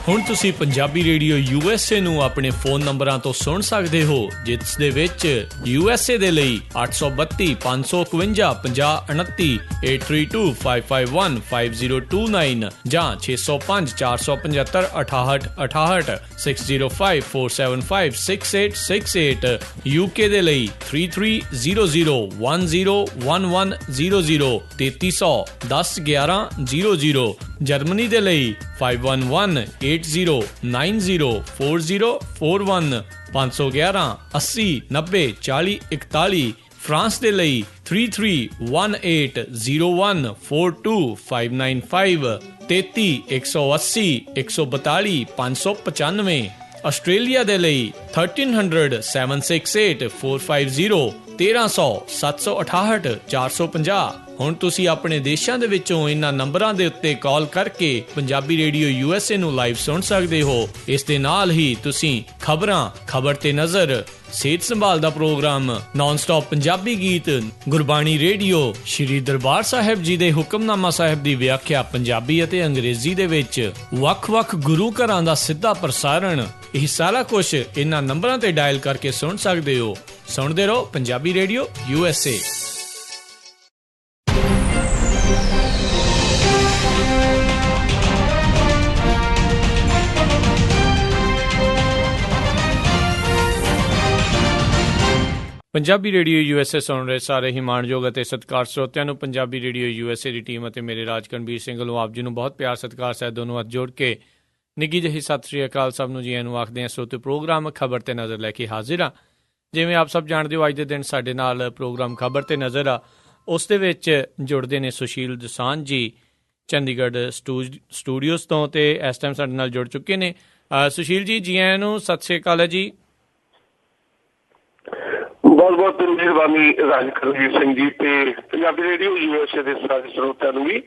ਹੁਣ ਤੁਸੀਂ Punjabi radio USA ਨੂੰ ਆਪਣੇ ਫੋਨ ਨੰਬਰਾਂ ਤੋਂ ਸੁਣ ਸਕਦੇ ਹੋ, ਜਿਸ ਦੇ ਵਿੱਚ USA ਦੇ ਲਈ 832 551 5029, 8325515029 ਜਾਂ 605 475 6868, 6054756868, UK ਦੇ ਲਈ 3300101100, 3300 101100, ਜਰਮਨੀ ਦੇ ਲਈ 51180904041511 80 90 40 41, ਫਰਾਂਸ ਦੇ ਲਈ 3318014255, 33 180 142 595, ਆਸਟ੍ਰੇਲੀਆ ਦੇ ਲਈ 1300 768 450, 1300 768 450। ਹੁਣ ਤੁਸੀਂ ਆਪਣੇ ਦੇਸ਼ਾਂ ਦੇ ਵਿੱਚੋਂ ਇਹਨਾਂ ਨੰਬਰਾਂ ਦੇ ਉੱਤੇ ਕਾਲ ਕਰਕੇ ਪੰਜਾਬੀ ਰੇਡੀਓ USA ਨੂੰ ਲਾਈਵ ਸੁਣ ਸਕਦੇ ਹੋ। ਇਸ ਦੇ ਨਾਲ ਹੀ ਤੁਸੀਂ ਖਬਰਾਂ, ਖਬਰ ਤੇ ਨਜ਼ਰ, ਸਿਹਤ ਸੰਭਾਲ ਦਾ ਪ੍ਰੋਗਰਾਮ, ਨਾਨ ਸਟਾਪ ਪੰਜਾਬੀ ਗੀਤ, ਗੁਰਬਾਣੀ ਰੇਡੀਓ, ਸ਼੍ਰੀ ਦਰਬਾਰ ਸਾਹਿਬ ਜੀ ਦੇ ਹੁਕਮਨਾਮਾ ਸਾਹਿਬ ਦੀ ਵਿਆਖਿਆ ਪੰਜਾਬੀ ਅਤੇ ਅੰਗਰੇਜ਼ੀ ਦੇ ਵਿੱਚ, ਵੱਖ-ਵੱਖ ਗੁਰੂ ਘਰਾਂ ਦਾ ਸਿੱਧਾ ਪ੍ਰਸਾਰਣ, ਇਹ ਸਾਰਾ ਕੁਝ ਇਹਨਾਂ ਨੰਬਰਾਂ ਤੇ ਡਾਇਲ ਕਰਕੇ ਸੁਣ ਸਕਦੇ ਹੋ। ਸੁਣਦੇ ਰਹੋ Punjabi radio USA। Punjabi radio USA ਸੁਣ ਰਹੇ ਸਾਰੇ ਹੀ ਮਾਣਯੋਗ ਅਤੇ ਸਤਿਕਾਰ ਸਰੋਤਿਆਂ ਨੂੰ ਪੰਜਾਬੀ ਰੇਡੀਓ USA ਦੀ ਟੀਮ ਅਤੇ ਮੇਰੇ ਰਾਜਕਨਵੀਰ ਸਿੰਘ ਵੱਲੋਂ ਆਪ ਜੀ ਨੂੰ ਬਹੁਤ ਪਿਆਰ ਸਤਿਕਾਰ ਸਹਿਤ ਦੋਨੋਂ ਹੱਥ ਜੋੜ ਕੇ ਨਿੱਘੀ ਜਿਹੀ ਸਤਿ ਸ਼੍ਰੀ ਅਕਾਲ ਸਭ ਨੂੰ ਜੀ ਨੂੰ ਆਖਦੇ ਹਾਂ। ਸਰੋਤੇ ਪ੍ਰੋਗਰਾਮ ਖਬਰ ਤੇ ਨਜ਼ਰ ਲੈ ਕੇ ਹਾਜ਼ਰ ਹਾਂ। ਜਿਵੇਂ ਆਪ ਸਭ ਜਾਣਦੇ ਹੋ, ਅੱਜ ਦੇ ਦਿਨ ਸਾਡੇ ਨਾਲ ਪ੍ਰੋਗਰਾਮ ਖਬਰ ਤੇ ਨਜ਼ਰ ਆ, ਉਸ ਦੇ ਵਿੱਚ ਜੁੜਦੇ ਨੇ ਸੁਸ਼ੀਲ ਦਸਾਂਝ ਜੀ ਚੰਡੀਗੜ੍ਹ ਸਟੂਡੀਓਜ਼ ਤੋਂ, ਤੇ ਇਸ ਟਾਈਮ ਸਾਡੇ ਨਾਲ ਜੁੜ ਚੁੱਕੇ ਨੇ। ਸੁਸ਼ੀਲ ਜੀ, ਜੀ ਆਇਆਂ ਨੂੰ, ਸਤਿ ਸ਼੍ਰੀ ਅਕਾਲ ਹੈ ਜੀ। ਬਹੁਤ ਬਹੁਤ ਮਿਹਰਬਾਨੀ ਰਾਜਕਨਵੀਰ ਸਿੰਘ ਜੀ ਤੇ ਪੰਜਾਬੀ ਰੇਡੀਓ USA ਦੇ ਸਾਰੇ ਸਰੋਤਿਆਂ ਨੂੰ ਵੀ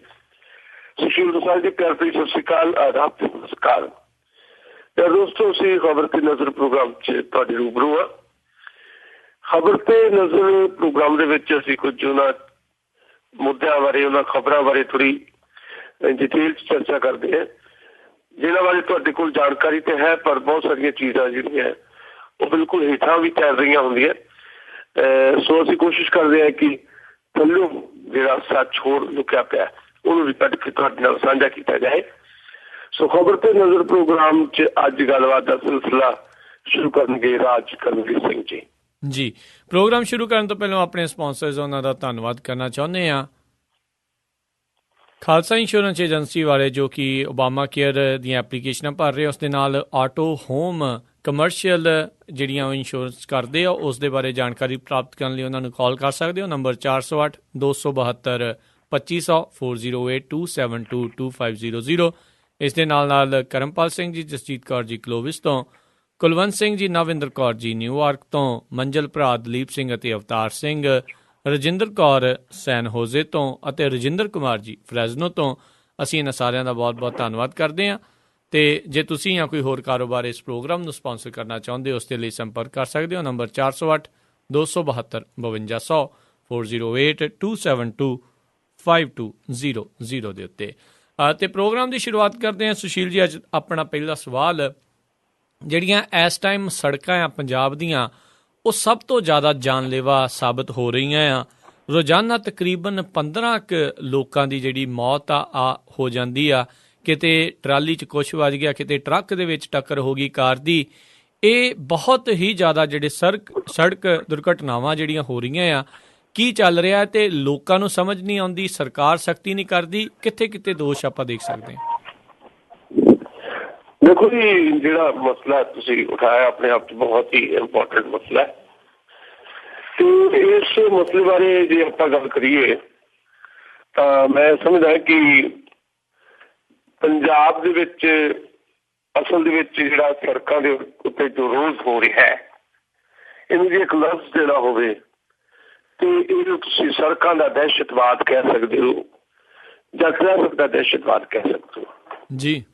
ਸੁਸ਼ੀਲ ਦਸਾਂਝ ਜੀ ਪਿਆਰ ਭਰੀ ਸਤਿ ਸ਼੍ਰੀ ਅਕਾਲ, ਆਦਾਬ ਤੇ ਨਮਸਕਾਰ। ਤੇ ਦੋਸਤੋ, ਅਸੀਂ ਖਬਰ ਤੇ ਨਜ਼ਰ ਪ੍ਰੋਗਰਾਮ 'ਚ ਤੁਹਾਡੇ ਰੂਬਰੂ ਆ। ਖਬਰ ਤੇ ਨਜ਼ਰ ਪ੍ਰੋਗਰਾਮ ਦੇ ਵਿੱਚ ਅਸੀਂ ਕੁਝ ਉਹਨਾਂ ਮੁੱਦਿਆਂ ਬਾਰੇ, ਉਹਨਾਂ ਖਬਰਾਂ ਬਾਰੇ ਥੋੜ੍ਹੀ ਡਿਟੇਲ 'ਚ ਚਰਚਾ ਕਰਦੇ ਹਾਂ, ਜਿਹਨਾਂ ਬਾਰੇ ਤੁਹਾਡੇ ਕੋਲ ਜਾਣਕਾਰੀ ਤੇ ਹੈ, ਪਰ ਬਹੁਤ ਸਾਰੀਆਂ ਚੀਜ਼ਾਂ ਜਿਹੜੀਆਂ ਉਹ ਬਿਲਕੁਲ ਹੇਠਾਂ ਵੀ ਤੈਰ ਰਹੀਆਂ ਹੁੰਦੀਆਂ। ਸੋ ਅਸੀਂ ਕੋਸ਼ਿਸ਼ ਕਰਦੇ ਹਾਂ ਕਿ ਥੱਲੋਂ ਜਿਹੜਾ ਸੱਚ ਹੋਰ ਲੁਕਿਆ ਪਿਆ ਉਹਨੂੰ ਵੀ ਕੱਢ ਕੇ ਤੁਹਾਡੇ ਨਾਲ ਸਾਂਝਾ ਕੀਤਾ ਜਾਏ। ਸੋ ਖਬਰ ਤੇ ਨਜ਼ਰ ਪ੍ਰੋਗਰਾਮ 'ਚ ਅੱਜ ਗੱਲਬਾਤ ਦਾ ਸਿਲਸਿਲਾ ਸ਼ੁਰੂ ਕਰਨਗੇ ਰਾਜਕਨਵੀਰ ਸਿੰਘ ਜੀ। ਜੀ, ਪ੍ਰੋਗਰਾਮ ਸ਼ੁਰੂ ਕਰਨ ਤੋਂ ਪਹਿਲਾਂ ਆਪਣੇ ਸਪਾਂਸਰਜ਼ ਉਹਨਾਂ ਦਾ ਧੰਨਵਾਦ ਕਰਨਾ ਚਾਹੁੰਦੇ ਹਾਂ। ਖਾਲਸਾ ਇੰਸ਼ੋਰੈਂਸ ਏਜੰਸੀ ਵਾਲੇ, ਜੋ ਕਿ ਓਬਾਮਾ ਕੇਅਰ ਦੀਆਂ ਐਪਲੀਕੇਸ਼ਨਾਂ ਭਰ ਰਹੇ, ਉਸ ਦੇ ਨਾਲ ਆਟੋ, ਹੋਮ, ਕਮਰਸ਼ੀਅਲ ਜਿਹੜੀਆਂ ਉਹ ਇੰਸ਼ੋਰੈਂਸ ਕਰਦੇ ਆ, ਉਸ ਦੇ ਬਾਰੇ ਜਾਣਕਾਰੀ ਪ੍ਰਾਪਤ ਕਰਨ ਲਈ ਉਹਨਾਂ ਨੂੰ ਕਾਲ ਕਰ ਸਕਦੇ ਹੋ। ਨੰਬਰ 408 272 2500 408 272 2500। ਇਸ ਦੇ ਨਾਲ ਕਰਮਪਾਲ ਸਿੰਘ ਜੀ, ਜਸਜੀਤ ਕੌਰ ਜੀ ਕਲੋਵਿਸ ਤੋਂ, ਕੁਲਵੰਤ ਸਿੰਘ ਜੀ, ਨਵਿੰਦਰ ਕੌਰ ਜੀ ਨਿਊਯਾਰਕ ਤੋਂ, ਮੰਜਲ ਭਰਾ ਦਲੀਪ ਸਿੰਘ ਅਤੇ ਅਵਤਾਰ ਸਿੰਘ, ਰਜਿੰਦਰ ਕੌਰ ਸੈਨ ਹੋਜ਼ੇ ਤੋਂ ਅਤੇ ਰਜਿੰਦਰ ਕੁਮਾਰ ਜੀ ਫਰੈਜ਼ਨੋ ਤੋਂ। ਅਸੀਂ ਇਹਨਾਂ ਸਾਰਿਆਂ ਦਾ ਬਹੁਤ ਬਹੁਤ ਧੰਨਵਾਦ ਕਰਦੇ ਹਾਂ। ਅਤੇ ਜੇ ਤੁਸੀਂ ਜਾਂ ਕੋਈ ਹੋਰ ਕਾਰੋਬਾਰ ਇਸ ਪ੍ਰੋਗਰਾਮ ਨੂੰ ਸਪਾਂਸਰ ਕਰਨਾ ਚਾਹੁੰਦੇ ਹੋ, ਉਸ ਦੇ ਲਈ ਸੰਪਰਕ ਕਰ ਸਕਦੇ ਹੋ। ਨੰਬਰ 408 272 5200 408 272 5200 ਦੇ ਉੱਤੇ। ਅਤੇ ਪ੍ਰੋਗਰਾਮ ਦੀ ਸ਼ੁਰੂਆਤ ਕਰਦੇ ਹਾਂ। ਸੁਸ਼ੀਲ ਜੀ, ਅੱਜ ਆਪਣਾ ਪਹਿਲਾ ਸਵਾਲ, ਜਿਹੜੀਆਂ ਇਸ ਟਾਈਮ ਸੜਕਾਂ ਆ ਪੰਜਾਬ ਦੀਆਂ, ਉਹ ਸਭ ਤੋਂ ਜ਼ਿਆਦਾ ਜਾਨਲੇਵਾ ਸਾਬਤ ਹੋ ਰਹੀਆਂ ਆ। ਰੋਜ਼ਾਨਾ ਤਕਰੀਬਨ 15 ਕੁ ਲੋਕਾਂ ਦੀ ਜਿਹੜੀ ਮੌਤ ਆ ਹੋ ਜਾਂਦੀ ਆ। ਕਿਤੇ ਟਰਾਲੀ 'ਚ ਕੁਛ ਵੱਜ ਗਿਆ, ਕਿਤੇ ਟਰੱਕ ਦੇ ਵਿੱਚ ਟੱਕਰ ਹੋ ਗਈ ਕਾਰ ਦੀ। ਇਹ ਬਹੁਤ ਹੀ ਜ਼ਿਆਦਾ ਜਿਹੜੇ ਸੜਕ ਦੁਰਘਟਨਾਵਾਂ ਜਿਹੜੀਆਂ ਹੋ ਰਹੀਆਂ ਆ, ਕੀ ਚੱਲ ਰਿਹਾ ਅਤੇ ਲੋਕਾਂ ਨੂੰ ਸਮਝ ਨਹੀਂ ਆਉਂਦੀ, ਸਰਕਾਰ ਸਖਤੀ ਨਹੀਂ ਕਰਦੀ, ਕਿੱਥੇ ਕਿਤੇ ਦੋਸ਼ ਆਪਾਂ ਦੇਖ ਸਕਦੇ ਹਾਂ। ਦੇਖੋ ਜੀ, ਜਿਹੜਾ ਮਸਲਾ ਤੁਸੀਂ ਉਠਾਇਆ ਆਪਣੇ ਆਪ 'ਚ ਬਹੁਤ ਹੀ ਇੰਪੋਰਟੈਂਟ ਮਸਲਾ ਹੈ। ਤੇ ਇਸ ਮਸਲੇ ਬਾਰੇ ਜੇ ਆਪਾਂ ਗੱਲ ਕਰੀਏ ਤਾਂ ਮੈਂ ਸਮਝਦਾ ਕਿ ਪੰਜਾਬ ਦੇ ਵਿੱਚ ਅਸਲ ਦੇ ਵਿੱਚ ਜਿਹੜਾ ਸੜਕਾਂ ਦੇ ਉੱਤੇ ਜੋ ਰੋਜ਼ ਹੋ ਰਿਹਾ ਹੈ, ਇਹਨੂੰ ਜੇ ਇੱਕ ਲਫ਼ਜ਼ ਦੇਣਾ ਹੋਵੇ ਤੇ ਇਹਨੂੰ ਤੁਸੀਂ ਸੜਕਾਂ ਦਾ ਦਹਿਸ਼ਤਵਾਦ ਕਹਿ ਸਕਦੇ ਹੋ, ਜਾਂ ਟ੍ਰੈਫਿਕ ਦਾ ਦਹਿਸ਼ਤਵਾਦ ਕਹਿ ਸਕਦੇ ਹੋ ਜੀ।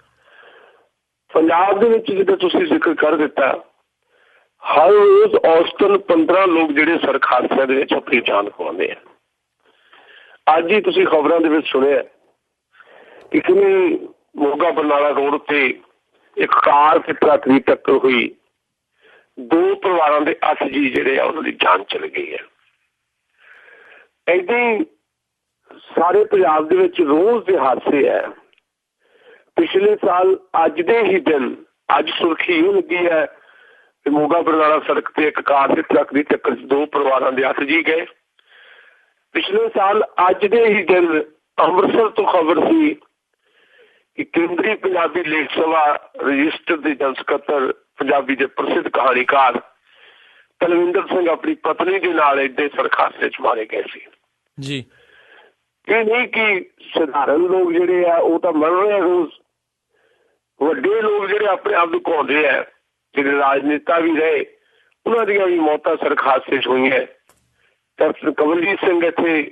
ਪੰਜਾਬ ਦੇ ਵਿੱਚ ਜਿੱਦਾਂ ਤੁਸੀਂ ਜ਼ਿਕਰ ਕਰ ਦਿੱਤਾ, ਹਰ ਰੋਜ਼ ਔਸਤਨ 15 ਲੋਕ ਜਿਹੜੇ ਸੜਕ ਹਾਦਸਿਆਂ ਦੇ ਵਿੱਚ ਆਪਣੀ ਜਾਨ ਗਵਾਉਂਦੇ ਆ। ਅੱਜ ਹੀ ਤੁਸੀਂ ਖਬਰਾਂ ਦੇ ਵਿੱਚ ਸੁਣਿਆ ਕਿ ਕਿਵੇਂ ਮੋਗਾ ਬਰਨਾਲਾ ਰੋਡ ਉੱਤੇ ਇੱਕ ਕਾਰ ਤੇ ਟਰੱਕ ਦੀ ਟੱਕਰ ਹੋਈ, 2 ਪਰਿਵਾਰਾਂ ਦੇ 8 ਜੀ ਜਿਹੜੇ ਆ ਉਹਨਾਂ ਦੀ ਜਾਨ ਚਲ ਗਈ ਹੈ। ਏਦਾਂ ਹੀ ਸਾਰੇ ਪੰਜਾਬ ਦੇ ਵਿੱਚ ਰੋਜ਼ ਦੇ ਹਾਦਸੇ ਹੈ। ਪਿਛਲੇ ਸਾਲ ਅੱਜ ਦੇ ਹੀ ਦਿਨ, ਅੱਜ ਸੁਰਖੀ ਇਹ ਲੱਗੀ ਹੈ ਕਿ ਮੋਗਾ ਬਰਨਾਲਾ ਸੜਕ ਤੇ ਇੱਕ ਕਾਰ ਤੇ ਟਰੱਕ ਦੀ ਟੱਕਰ 'ਚ 2 ਪਰਿਵਾਰਾਂ ਦੇ 8 ਜੀ ਗਏ। ਪਿਛਲੇ ਸਾਲ ਅੱਜ ਦੇ ਹੀ ਦਿਨ ਅੰਮ੍ਰਿਤਸਰ ਤੋਂ ਖਬਰ ਸੀ ਕਿ ਕੇਂਦਰੀ ਪੰਜਾਬੀ ਲੇਖ ਸਭਾ ਰਜਿਸਟਰ ਦੇ ਜਨਰਲ ਸਕੱਤਰ, ਪੰਜਾਬੀ ਦੇ ਪ੍ਰਸਿੱਧ ਕਹਾਣੀਕਾਰ ਤਲਵਿੰਦਰ ਸਿੰਘ ਆਪਣੀ ਪਤਨੀ ਦੇ ਨਾਲ ਏਡੇ ਸੜਕ ਹਾਦਸੇ 'ਚ ਮਾਰੇ ਗਏ ਸੀ ਜੀ। ਇਹ ਨਹੀਂ ਕਿ ਸਧਾਰਨ ਲੋਕ ਜਿਹੜੇ ਆ ਉਹ ਤਾਂ ਮਰ ਰਹੇ ਰੋਜ਼, ਵੱਡੇ ਲੋਕ ਜਿਹੜੇ ਆਪਣੇ ਆਪ ਨੂੰ ਘਾਉਂਦੇ ਆ, ਜਿਹੜੇ ਰਾਜਨੇਤਾ ਵੀ ਰਹੇ, ਉਹਨਾਂ ਦੀਆਂ ਵੀ ਮੌਤਾਂ ਸੜਕ ਹਾਦਸੇ 'ਚ ਹੋਈਆਂ। ਕੈਪਟਨ ਕਮਲਜੀਤ ਸਿੰਘ ਇੱਥੇ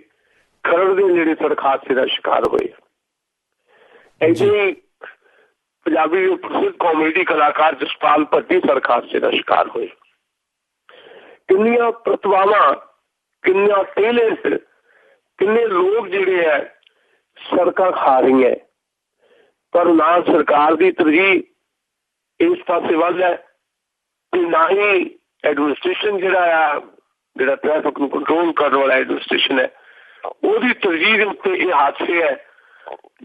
ਖਰੜ ਦੇ ਨੇੜੇ ਸੜਕ ਹਾਦਸੇ ਦਾ ਸ਼ਿਕਾਰ ਹੋਏ। ਇੱਥੇ ਪੰਜਾਬੀ ਦੇ ਪ੍ਰਸਿੱਧ ਕਾਮੇਡੀ ਕਲਾਕਾਰ ਜਸਪਾਲ ਭੱਟੀ ਸੜਕ ਹਾਦਸੇ ਦਾ ਸ਼ਿਕਾਰ ਹੋਏ। ਕਿੰਨੀਆਂ ਪ੍ਰਤਿਭਾਵਾਂ, ਕਿੰਨਾ ਟੈਲੈਂਟ, ਕਿੰਨੇ ਲੋਕ ਜਿਹੜੇ ਹੈ ਸੜਕਾਂ ਖਾ ਰਹੀਆਂ, ਪਰ ਨਾ ਸਰਕਾਰ ਦੀ ਤਰਜੀਹ ਇਸ ਪਾਸੇ ਵੱਲ ਹੈ ਤੇ ਨਾ ਹੀ ਐਡਮਿਨਿਸਟ੍ਰੇਸ਼ਨ ਜਿਹੜਾ ਟ੍ਰੈਫਿਕ ਨੂੰ ਕੰਟਰੋਲ ਕਰਨ ਵਾਲਾ ਐਡਮਿਨਿਸਟ੍ਰੇਸ਼ਨ ਹੈ ਉਹਦੀ ਤਰਜੀਹ ਦੇ ਉੱਤੇ ਇਹ ਹਾਦਸੇ ਹੈ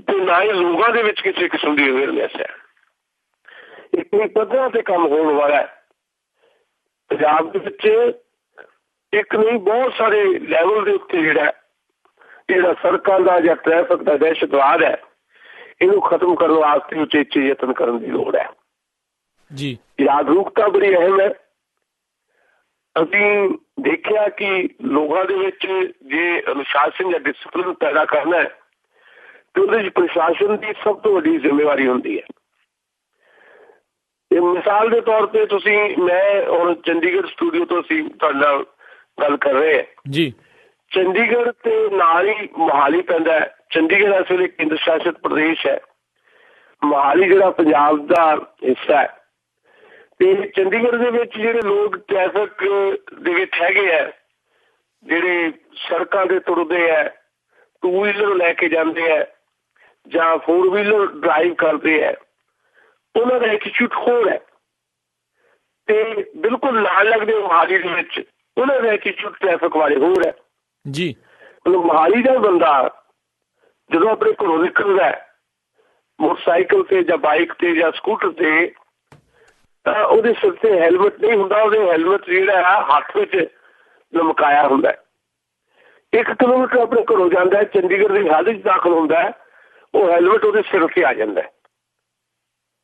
ਤੇ ਨਾ ਹੀ ਲੋਕਾਂ ਦੇ ਵਿੱਚ ਕਿਸੇ ਕਿਸਮ ਦੀ ਅਵੇਅਰਨੈਸ ਹੈ। ਇਹ ਪੱਧਰਾਂ ਤੇ ਕੰਮ ਹੋਣ ਵਾਲਾ ਹੈ। ਪੰਜਾਬ ਦੇ ਵਿੱਚ ਇੱਕ ਨਹੀਂ ਬਹੁਤ ਸਾਰੇ ਲੈਵਲ ਦੇ ਉੱਤੇ ਜਿਹੜਾ ਸੜਕਾਂ ਦਾ ਜਾਂ ਟ੍ਰੈਫਿਕ ਦਾ ਦਹਿਸ਼ਤਵਾਦ ਹੈ, ਇਹਨੂੰ ਖਤਮ ਕਰਨ ਵਾਸਤੇ ਉਚੇਚੇ ਯਤਨ ਕਰਨ ਦੀ ਲੋੜ ਹੈ ਜੀ। ਜਾਗਰੂਕਤਾ ਬੜੀ ਅਹਿਮ ਹੈ। ਅਸੀਂ ਦੇਖਿਆ ਕਿ ਲੋਕਾਂ ਦੇ ਵਿੱਚ ਜੇ ਅਨੁਸ਼ਾਸਨ ਜਾਂ ਡਿਸਪਲਿਨ ਪੈਦਾ ਕਰਨਾ ਹੈ ਤੇ ਉਹਦੇ ਵਿੱਚ ਪ੍ਰਸ਼ਾਸਨ ਦੀ ਸਭ ਤੋਂ ਵੱਡੀ ਜ਼ਿੰਮੇਵਾਰੀ ਹੁੰਦੀ ਹੈ। ਮਿਸਾਲ ਦੇ ਤੌਰ ਤੇ ਮੈਂ ਹੁਣ ਚੰਡੀਗੜ੍ਹ ਸਟੂਡੀਓ ਤੋਂ ਅਸੀਂ ਤੁਹਾਡੇ ਨਾਲ ਗੱਲ ਕਰ ਰਹੇ ਹਾਂ ਜੀ। ਚੰਡੀਗੜ੍ਹ ਤੇ ਨਾਲ ਹੀ ਮੋਹਾਲੀ ਪੈਂਦਾ ਹੈ। ਚੰਡੀਗੜ੍ਹ ਇਸ ਵੇਲੇ ਕੇਂਦਰ ਸ਼ਾਸਿਤ ਪ੍ਰਦੇਸ਼ ਹੈ, ਮੋਹਾਲੀ ਜਿਹੜਾ ਪੰਜਾਬ ਦਾ ਹਿੱਸਾ ਹੈ। ਤੇ ਚੰਡੀਗੜ੍ਹ ਦੇ ਵਿੱਚ ਜਿਹੜੇ ਲੋਕ ਟ੍ਰੈਫਿਕ ਦੇ ਵਿੱਚ ਹੈਗੇ ਆ, ਜਿਹੜੇ ਸੜਕਾਂ ਤੇ ਤੁਰਦੇ ਹੈ, 2 ਵੀਲਰ ਲੈ ਕੇ ਜਾਂਦੇ ਹੈ ਜਾਂ 4 ਵੀਲਰ ਡਰਾਈਵ ਕਰਦੇ ਹੈ, ਉਹਨਾਂ ਦਾ ਐਟੀਟਿਊਡ ਹੋਰ ਹੈ। ਤੇ ਬਿਲਕੁਲ ਨਾਲ ਲੱਗਦੇ ਮੋਹਾਲੀ ਦੇ ਵਿੱਚ ਉਹਨਾਂ ਦਾ ਐਟੀਟਿਊਡ ਟ੍ਰੈਫਿਕ ਵਾਲੇ ਹੋਰ ਹੈ ਜੀ। ਮੋਹਾਲੀ ਦਾ ਬੰਦਾ ਜਦੋਂ ਆਪਣੇ ਘਰੋਂ ਨਿਕਲਦਾ ਮੋਟਰਸਾਈਕਲ ਤੇ ਜਾਂ ਬਾਈਕ ਤੇ ਜਾਂ ਸਕੂਟਰ ਤੇ, ਤਾਂ ਉਹਦੇ ਸਿਰ ਤੇ ਹੈਲਮਟ ਨਹੀਂ ਹੁੰਦਾ। ਉਹਦੇ ਹੈਲਮਟ ਜਿਹੜਾ ਹੱਥ ਵਿੱਚ ਲਮਕਾਇਆ ਹੁੰਦਾ। 1 ਕਿਲੋਮੀਟਰ ਆਪਣੇ ਘਰੋਂ ਜਾਂਦਾ ਹੈ, ਚੰਡੀਗੜ੍ਹ ਦੀ ਹੱਦ 'ਚ ਦਾਖਲ ਹੁੰਦਾ, ਉਹ ਹੈਲਮਟ ਉਹਦੇ ਸਿਰ ਤੇ ਆ ਜਾਂਦਾ।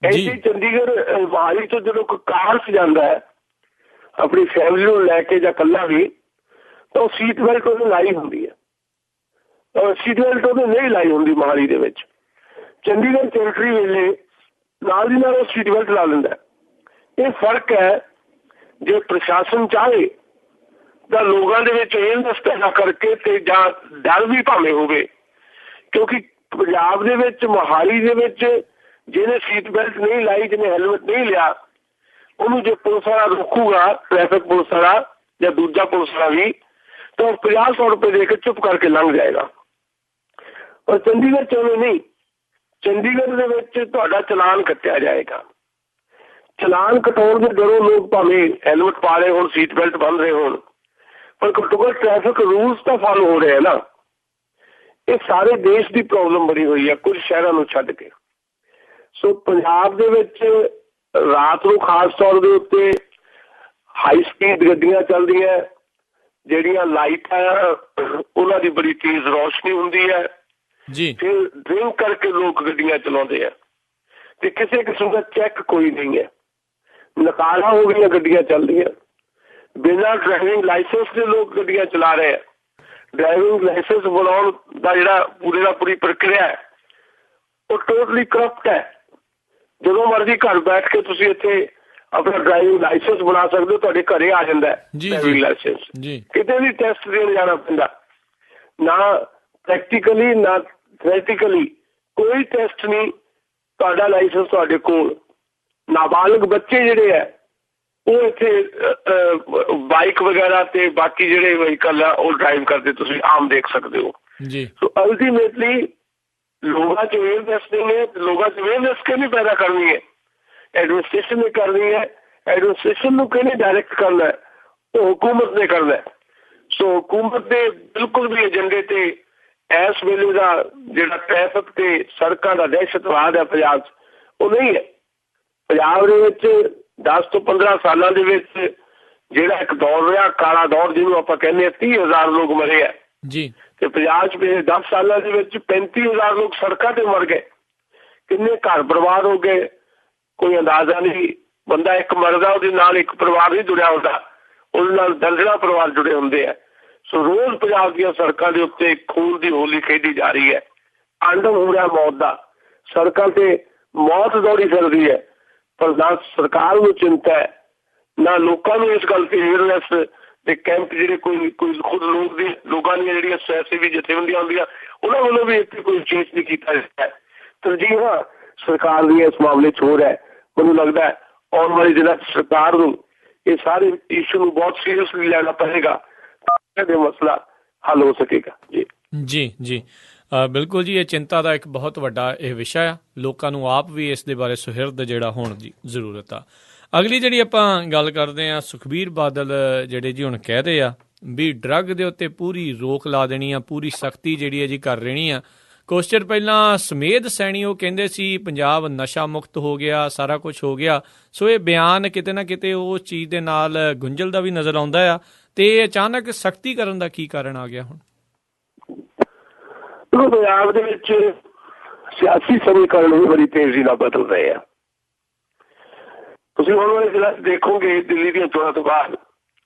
ਐਸੀ ਚੰਡੀਗੜ੍ਹ ਮੋਹਾਲੀ ਤੋਂ ਜਦੋਂ ਕੋਈ ਕਾਰ 'ਚ ਜਾਂਦਾ ਹੈ ਆਪਣੀ ਫੈਮਿਲੀ ਨੂੰ ਲੈ ਕੇ ਜਾਂ ਇਕੱਲਾ ਵੀ, ਤਾਂ ਉਹ ਸੀਟ ਬੈਲਟ ਉਹਨੇ ਲਾਈ ਹੁੰਦੀ ਹੈ। ਸੀਟ ਬੈਲਟ ਉਹਨੇ ਨਹੀਂ ਲਾਈ ਹੁੰਦੀ ਮੋਹਾਲੀ ਦੇ ਵਿੱਚ। ਚੰਡੀਗੜ੍ਹ ਟੈਰੀਟਰੀ ਵੇਲੇ ਨਾਲ ਦੀ ਨਾਲ ਉਹ ਸੀਟ ਬੈਲਟ ਲਾ ਲੈਂਦਾ। ਇਹ ਫਰਕ ਹੈ। ਜੇ ਪ੍ਰਸ਼ਾਸਨ ਚਾਹੇ ਤਾਂ ਲੋਕਾਂ ਦੇ ਵਿੱਚ ਅਵੇਅਰਨੈਸ ਪੈਦਾ ਕਰਕੇ ਤੇ ਜਾਂ ਡਰ ਵੀ ਭਾਵੇਂ ਹੋਵੇ, ਕਿਉਂਕਿ ਪੰਜਾਬ ਦੇ ਵਿੱਚ ਮੋਹਾਲੀ ਦੇ ਵਿੱਚ ਜਿਹਨੇ ਸੀਟ ਬੈਲਟ ਨਹੀਂ ਲਾਈ, ਜਿਹਨੇ ਹੈਲਮਟ ਨਹੀਂ ਲਿਆ, ਉਹਨੂੰ ਜੇ ਪੁਲਿਸ ਵਾਲਾ ਰੋਕੂਗਾ, ਟ੍ਰੈਫਿਕ ਪੁਲਿਸ ਵਾਲਾ ਜਾਂ ਦੂਜਾ ਪੁਲਿਸ ਵਾਲਾ ਵੀ, ਤਾਂ ਉਹ 50-100 ਰੁਪਏ ਦੇ ਕੇ ਚੁੱਪ ਕਰਕੇ ਲੰਘ ਜਾਏਗਾ। ਪਰ ਚੰਡੀਗੜ੍ਹ ਚ ਨਹੀਂ। ਚੰਡੀਗੜ੍ਹ ਦੇ ਵਿੱਚ ਤੁਹਾਡਾ ਚਲਾਨ ਕੱਟਿਆ ਜਾਏਗਾ। ਚਲਾਨ ਕਟਾਉਣ ਦੇ ਡਰੋਂ ਲੋਕ ਭਾਵੇਂ ਹੈਲਮਟ ਪਾ ਰਹੇ ਹੋਣ, ਸੀਟ ਬੈਲਟ ਬੰਨ ਰਹੇ ਹੋਣ, ਪਰ ਘੱਟੋ ਘੱਟ ਟ੍ਰੈਫਿਕ ਰੂਲਸ ਤਾਂ ਫਾਲੋ ਹੋ ਰਹੇ ਨਾ। ਇਹ ਸਾਰੇ ਦੇਸ਼ ਦੀ ਪ੍ਰੋਬਲਮ ਬਣੀ ਹੋਈ ਹੈ, ਕੁਝ ਸ਼ਹਿਰਾਂ ਨੂੰ ਛੱਡ ਕੇ। ਸੋ ਪੰਜਾਬ ਦੇ ਵਿੱਚ ਰਾਤ ਨੂੰ ਖਾਸ ਤੌਰ ਦੇ ਉੱਤੇ ਹਾਈ ਸਪੀਡ ਗੱਡੀਆਂ ਚੱਲਦੀਆਂ, ਜਿਹੜੀਆਂ ਲਾਈਟਾਂ ਉਹਨਾਂ ਦੀ ਬੜੀ ਤੇਜ਼ ਰੌਸ਼ਨੀ ਹੁੰਦੀ ਹੈ ਜੀ। ਫਿਰ ਡਰਿੰਕ ਕਰਕੇ ਲੋਕ ਗੱਡੀਆਂ ਚਲਾਉਂਦੇ ਆ ਤੇ ਕਿਸੇ ਕਿਸਮ ਦਾ ਚੈੱਕ ਕੋਈ ਨਹੀਂ ਹੈ। ਨਕਾਰਾ ਹੋ ਗਈਆਂ ਗੱਡੀਆਂ ਚੱਲਦੀਆਂ, ਬਿਨਾਂ ਡਰਾਈਵਿੰਗ ਲਾਇਸੈਂਸ ਦੇ ਲੋਕ ਗੱਡੀਆਂ ਚਲਾ ਰਹੇ ਆ। ਡਰਾਈਵਿੰਗ ਲਾਇਸੈਂਸ ਬਣਾਉਣ ਦਾ ਜਿਹੜਾ ਪੂਰੀ ਪ੍ਰਕਿਰਿਆ ਹੈ ਉਹ ਟੋਟਲੀ ਕਰਪਟ ਹੈ। ਜਦੋਂ ਮਰਜ਼ੀ ਘਰ ਬੈਠ ਕੇ ਤੁਸੀਂ ਇੱਥੇ ਆਪਣਾ ਡਰਾਈਵਿੰਗ ਲਾਇਸੈਂਸ ਬਣਾ ਸਕਦੇ ਹੋ, ਤੁਹਾਡੇ ਘਰੇ ਆ ਜਾਂਦਾ ਡਰਾਈਵਿੰਗ ਲਾਇਸੈਂਸ। ਕਿਤੇ ਵੀ ਟੈਸਟ ਦੇਣ ਜਾਣਾ ਪੈਂਦਾ, ਨਾ ਪ੍ਰੈਕਟੀਕਲੀ ਨਾ ਥਿਓਰੀਟਿਕਲੀ, ਕੋਈ ਟੈਸਟ ਨਹੀਂ। ਤੁਹਾਡਾ ਲਾਇਸੈਂਸ ਤੁਹਾਡੇ ਕੋਲ। ਨਾਬਾਲਗ ਬੱਚੇ ਜਿਹੜੇ ਹੈ ਉਹ ਇੱਥੇ ਬਾਈਕ ਵਗੈਰਾ ਤੇ ਬਾਕੀ ਜਿਹੜੇ ਵਹੀਕਲ ਆ ਉਹ ਡਰਾਈਵ ਕਰਦੇ ਤੁਸੀਂ ਆਮ ਦੇਖ ਸਕਦੇ ਹੋ ਜੀ। ਸੋ ਅਲਟੀਮੇਟਲੀ ਲੋਕਾਂ 'ਚ ਅਵੇਅਰਨੈਸ ਨਹੀਂ ਹੈ। ਲੋਕਾਂ 'ਚ ਅਵੇਅਰਨੈਸ ਕਿਉਂ ਨਹੀਂ ਪੈਦਾ ਕਰਨੀ ਹੈ? ਐਡਮਿਨਿਸਟ੍ਰੇਸ਼ਨ ਨੇ ਕਰਨੀ ਹੈ। ਐਡਮਿਨਿਸਟ੍ਰੇਸ਼ਨ ਨੂੰ ਕਿਹਨੇ ਡਾਇਰੈਕਟ ਕਰਨਾ ਹੈ? ਉਹ ਹੁਕੂਮਤ ਨੇ ਕਰਨਾ ਹੈ। ਸੋ ਹੁਕੂਮਤ ਦੇ ਬਿਲਕੁਲ ਵੀ ਏਜੰਡੇ ਤੇ ਇਸ ਵੇਲੇ ਦਾ ਜਿਹੜਾ ਟ੍ਰੈਫਿਕ ਤੇ ਸੜਕਾਂ ਦਾ ਦਹਿਸ਼ਤਵਾਦ ਹੈ ਪੰਜਾਬ 'ਚ, ਉਹ ਨਹੀਂ ਹੈ। ਪੰਜਾਬ ਦੇ ਵਿੱਚ 10 ਤੋਂ 15 ਸਾਲਾਂ ਦੇ ਵਿੱਚ ਜਿਹੜਾ ਇੱਕ ਦੌਰ ਰਿਹਾ, ਕਾਲਾ ਦੌਰ ਜਿਹਨੂੰ ਆਪਾਂ ਕਹਿੰਦੇ ਹਾਂ, 30,000 ਲੋਕ ਮਰੇ ਆ ਜੀ। ਤੇ ਪੰਜਾਬ 'ਚ ਪਿਛਲੇ 10 ਸਾਲਾਂ ਦੇ ਵਿੱਚ 35,000 ਲੋਕ ਸੜਕਾਂ ਤੇ ਮਰ ਗਏ। ਕਿੰਨੇ ਘਰ ਬਰਬਾਦ ਹੋ ਗਏ, ਕੋਈ ਅੰਦਾਜ਼ਾ ਨਹੀਂ। ਬੰਦਾ ਇੱਕ ਮਰਦਾ, ਉਹਦੇ ਨਾਲ ਇੱਕ ਪਰਿਵਾਰ ਨਹੀਂ ਜੁੜਿਆ ਹੁੰਦਾ, ਉਹਦੇ ਨਾਲ ਦਰਜਨਾਂ ਪਰਿਵਾਰ ਜੁੜੇ ਹੁੰਦੇ ਆ। ਸੋ ਰੋਜ਼ ਪੰਜਾਬ ਦੀਆਂ ਸੜਕਾਂ ਦੇ ਉੱਤੇ ਖੂਨ ਦੀ ਹੋਲੀ ਖੇਡੀ ਜਾ ਰਹੀ ਹੈ। ਆਂਦਨ ਹੋ ਰਿਹਾ ਮੌਤ ਦਾ, ਸੜਕਾਂ ਤੇ ਮੌਤ ਦੌੜੀ ਫਿਰਦੀ ਹੈ, ਪਰ ਨਾ ਸਰਕਾਰ ਨੂੰ ਚਿੰਤਾ ਹੈ, ਨਾ ਲੋਕਾਂ ਨੂੰ ਇਸ ਗੱਲ ਤੇ ਅਵੇਅਰਨੈਸ ਦੇ ਕੈਂਪ ਜਿਹੜੇ ਕੋਈ ਖੁਦ ਲੋਕਾਂ ਦੀਆਂ ਜਿਹੜੀਆਂ ਸਵੈਸੇਵੀ ਜਥੇਬੰਦੀਆਂ ਹੁੰਦੀਆਂ, ਉਹਨਾਂ ਵੱਲੋਂ ਵੀ ਇੱਥੇ ਕੋਈ ਚੇਂਜ ਨਹੀਂ ਕੀਤਾ ਜਾਂਦਾ ਹੈ। ਤਰਜੀਹਾਂ ਸਰਕਾਰ ਦੀ ਇਸ ਮਾਮਲੇ 'ਚ ਹੋ ਰਿਹਾ। ਮੈਨੂੰ ਲੱਗਦਾ ਹੈ ਆਉਣ ਵਾਲੇ ਦਿਨਾਂ 'ਚ ਸਰਕਾਰ ਨੂੰ ਇਹ ਸਾਰੇ ਇਸ਼ੂ ਨੂੰ ਬਹੁਤ ਸੀਰੀਅਸਲੀ ਲੈਣਾ ਪਏਗਾ, ਤਾਂ ਮਸਲਾ ਹੱਲ ਹੋ ਸਕੇਗਾ। ਜੀ ਜੀ ਜੀ ਬਿਲਕੁਲ ਜੀ, ਇਹ ਚਿੰਤਾ ਦਾ ਇੱਕ ਬਹੁਤ ਵੱਡਾ ਇਹ ਵਿਸ਼ਾ ਆ। ਲੋਕਾਂ ਨੂੰ ਆਪ ਵੀ ਇਸ ਦੇ ਬਾਰੇ ਸੁਹਿਰਦ ਜਿਹੜਾ ਹੋਣ ਦੀ ਜ਼ਰੂਰਤ ਆ। ਅਗਲੀ ਜਿਹੜੀ ਆਪਾਂ ਗੱਲ ਕਰਦੇ ਹਾਂ, ਸੁਖਬੀਰ ਬਾਦਲ ਜਿਹੜੇ ਜੀ ਹੁਣ ਕਹਿ ਰਹੇ ਆ ਵੀ ਡਰੱਗ ਦੇ ਉੱਤੇ ਪੂਰੀ ਰੋਕ ਲਾ ਦੇਣੀ ਆ, ਪੂਰੀ ਸਖਤੀ ਜਿਹੜੀ ਹੈ ਜੀ ਕਰ ਰਹਿਣੀ ਆ। ਕੁਛ ਚਿਰ ਪਹਿਲਾਂ ਸਮੇਧ ਸੈਣੀ ਉਹ ਕਹਿੰਦੇ ਸੀ ਪੰਜਾਬ ਨਸ਼ਾ ਮੁਕਤ ਹੋ ਗਿਆ, ਸਾਰਾ ਕੁਝ ਹੋ ਗਿਆ। ਸੋ ਇਹ ਬਿਆਨ ਕਿਤੇ ਨਾ ਕਿਤੇ ਉਸ ਚੀਜ਼ ਦੇ ਨਾਲ ਗੁੰਝਲਦਾ ਵੀ ਨਜ਼ਰ ਆਉਂਦਾ ਆ। ਤੇ ਅਚਾਨਕ ਸਖਤੀ ਕਰਨ ਦਾ ਕੀ ਕਾਰਨ ਆ ਗਿਆ ਹੁਣ? ਪੰਜਾਬ ਦੇ ਵਿੱਚ ਸਿਆਸੀ ਸਮੀਕਰਨ ਵੀ ਬੜੀ ਤੇਜ਼ੀ ਨਾਲ ਬਦਲ ਰਹੇ ਆ। ਤੁਸੀਂ ਹੁਣ ਵਾਲੇ ਜ਼ਿਲ੍ਹਾ ਦੇਖੋਗੇ, ਦਿੱਲੀ ਦੀਆਂ ਚੋਣਾਂ ਤੋਂ ਬਾਅਦ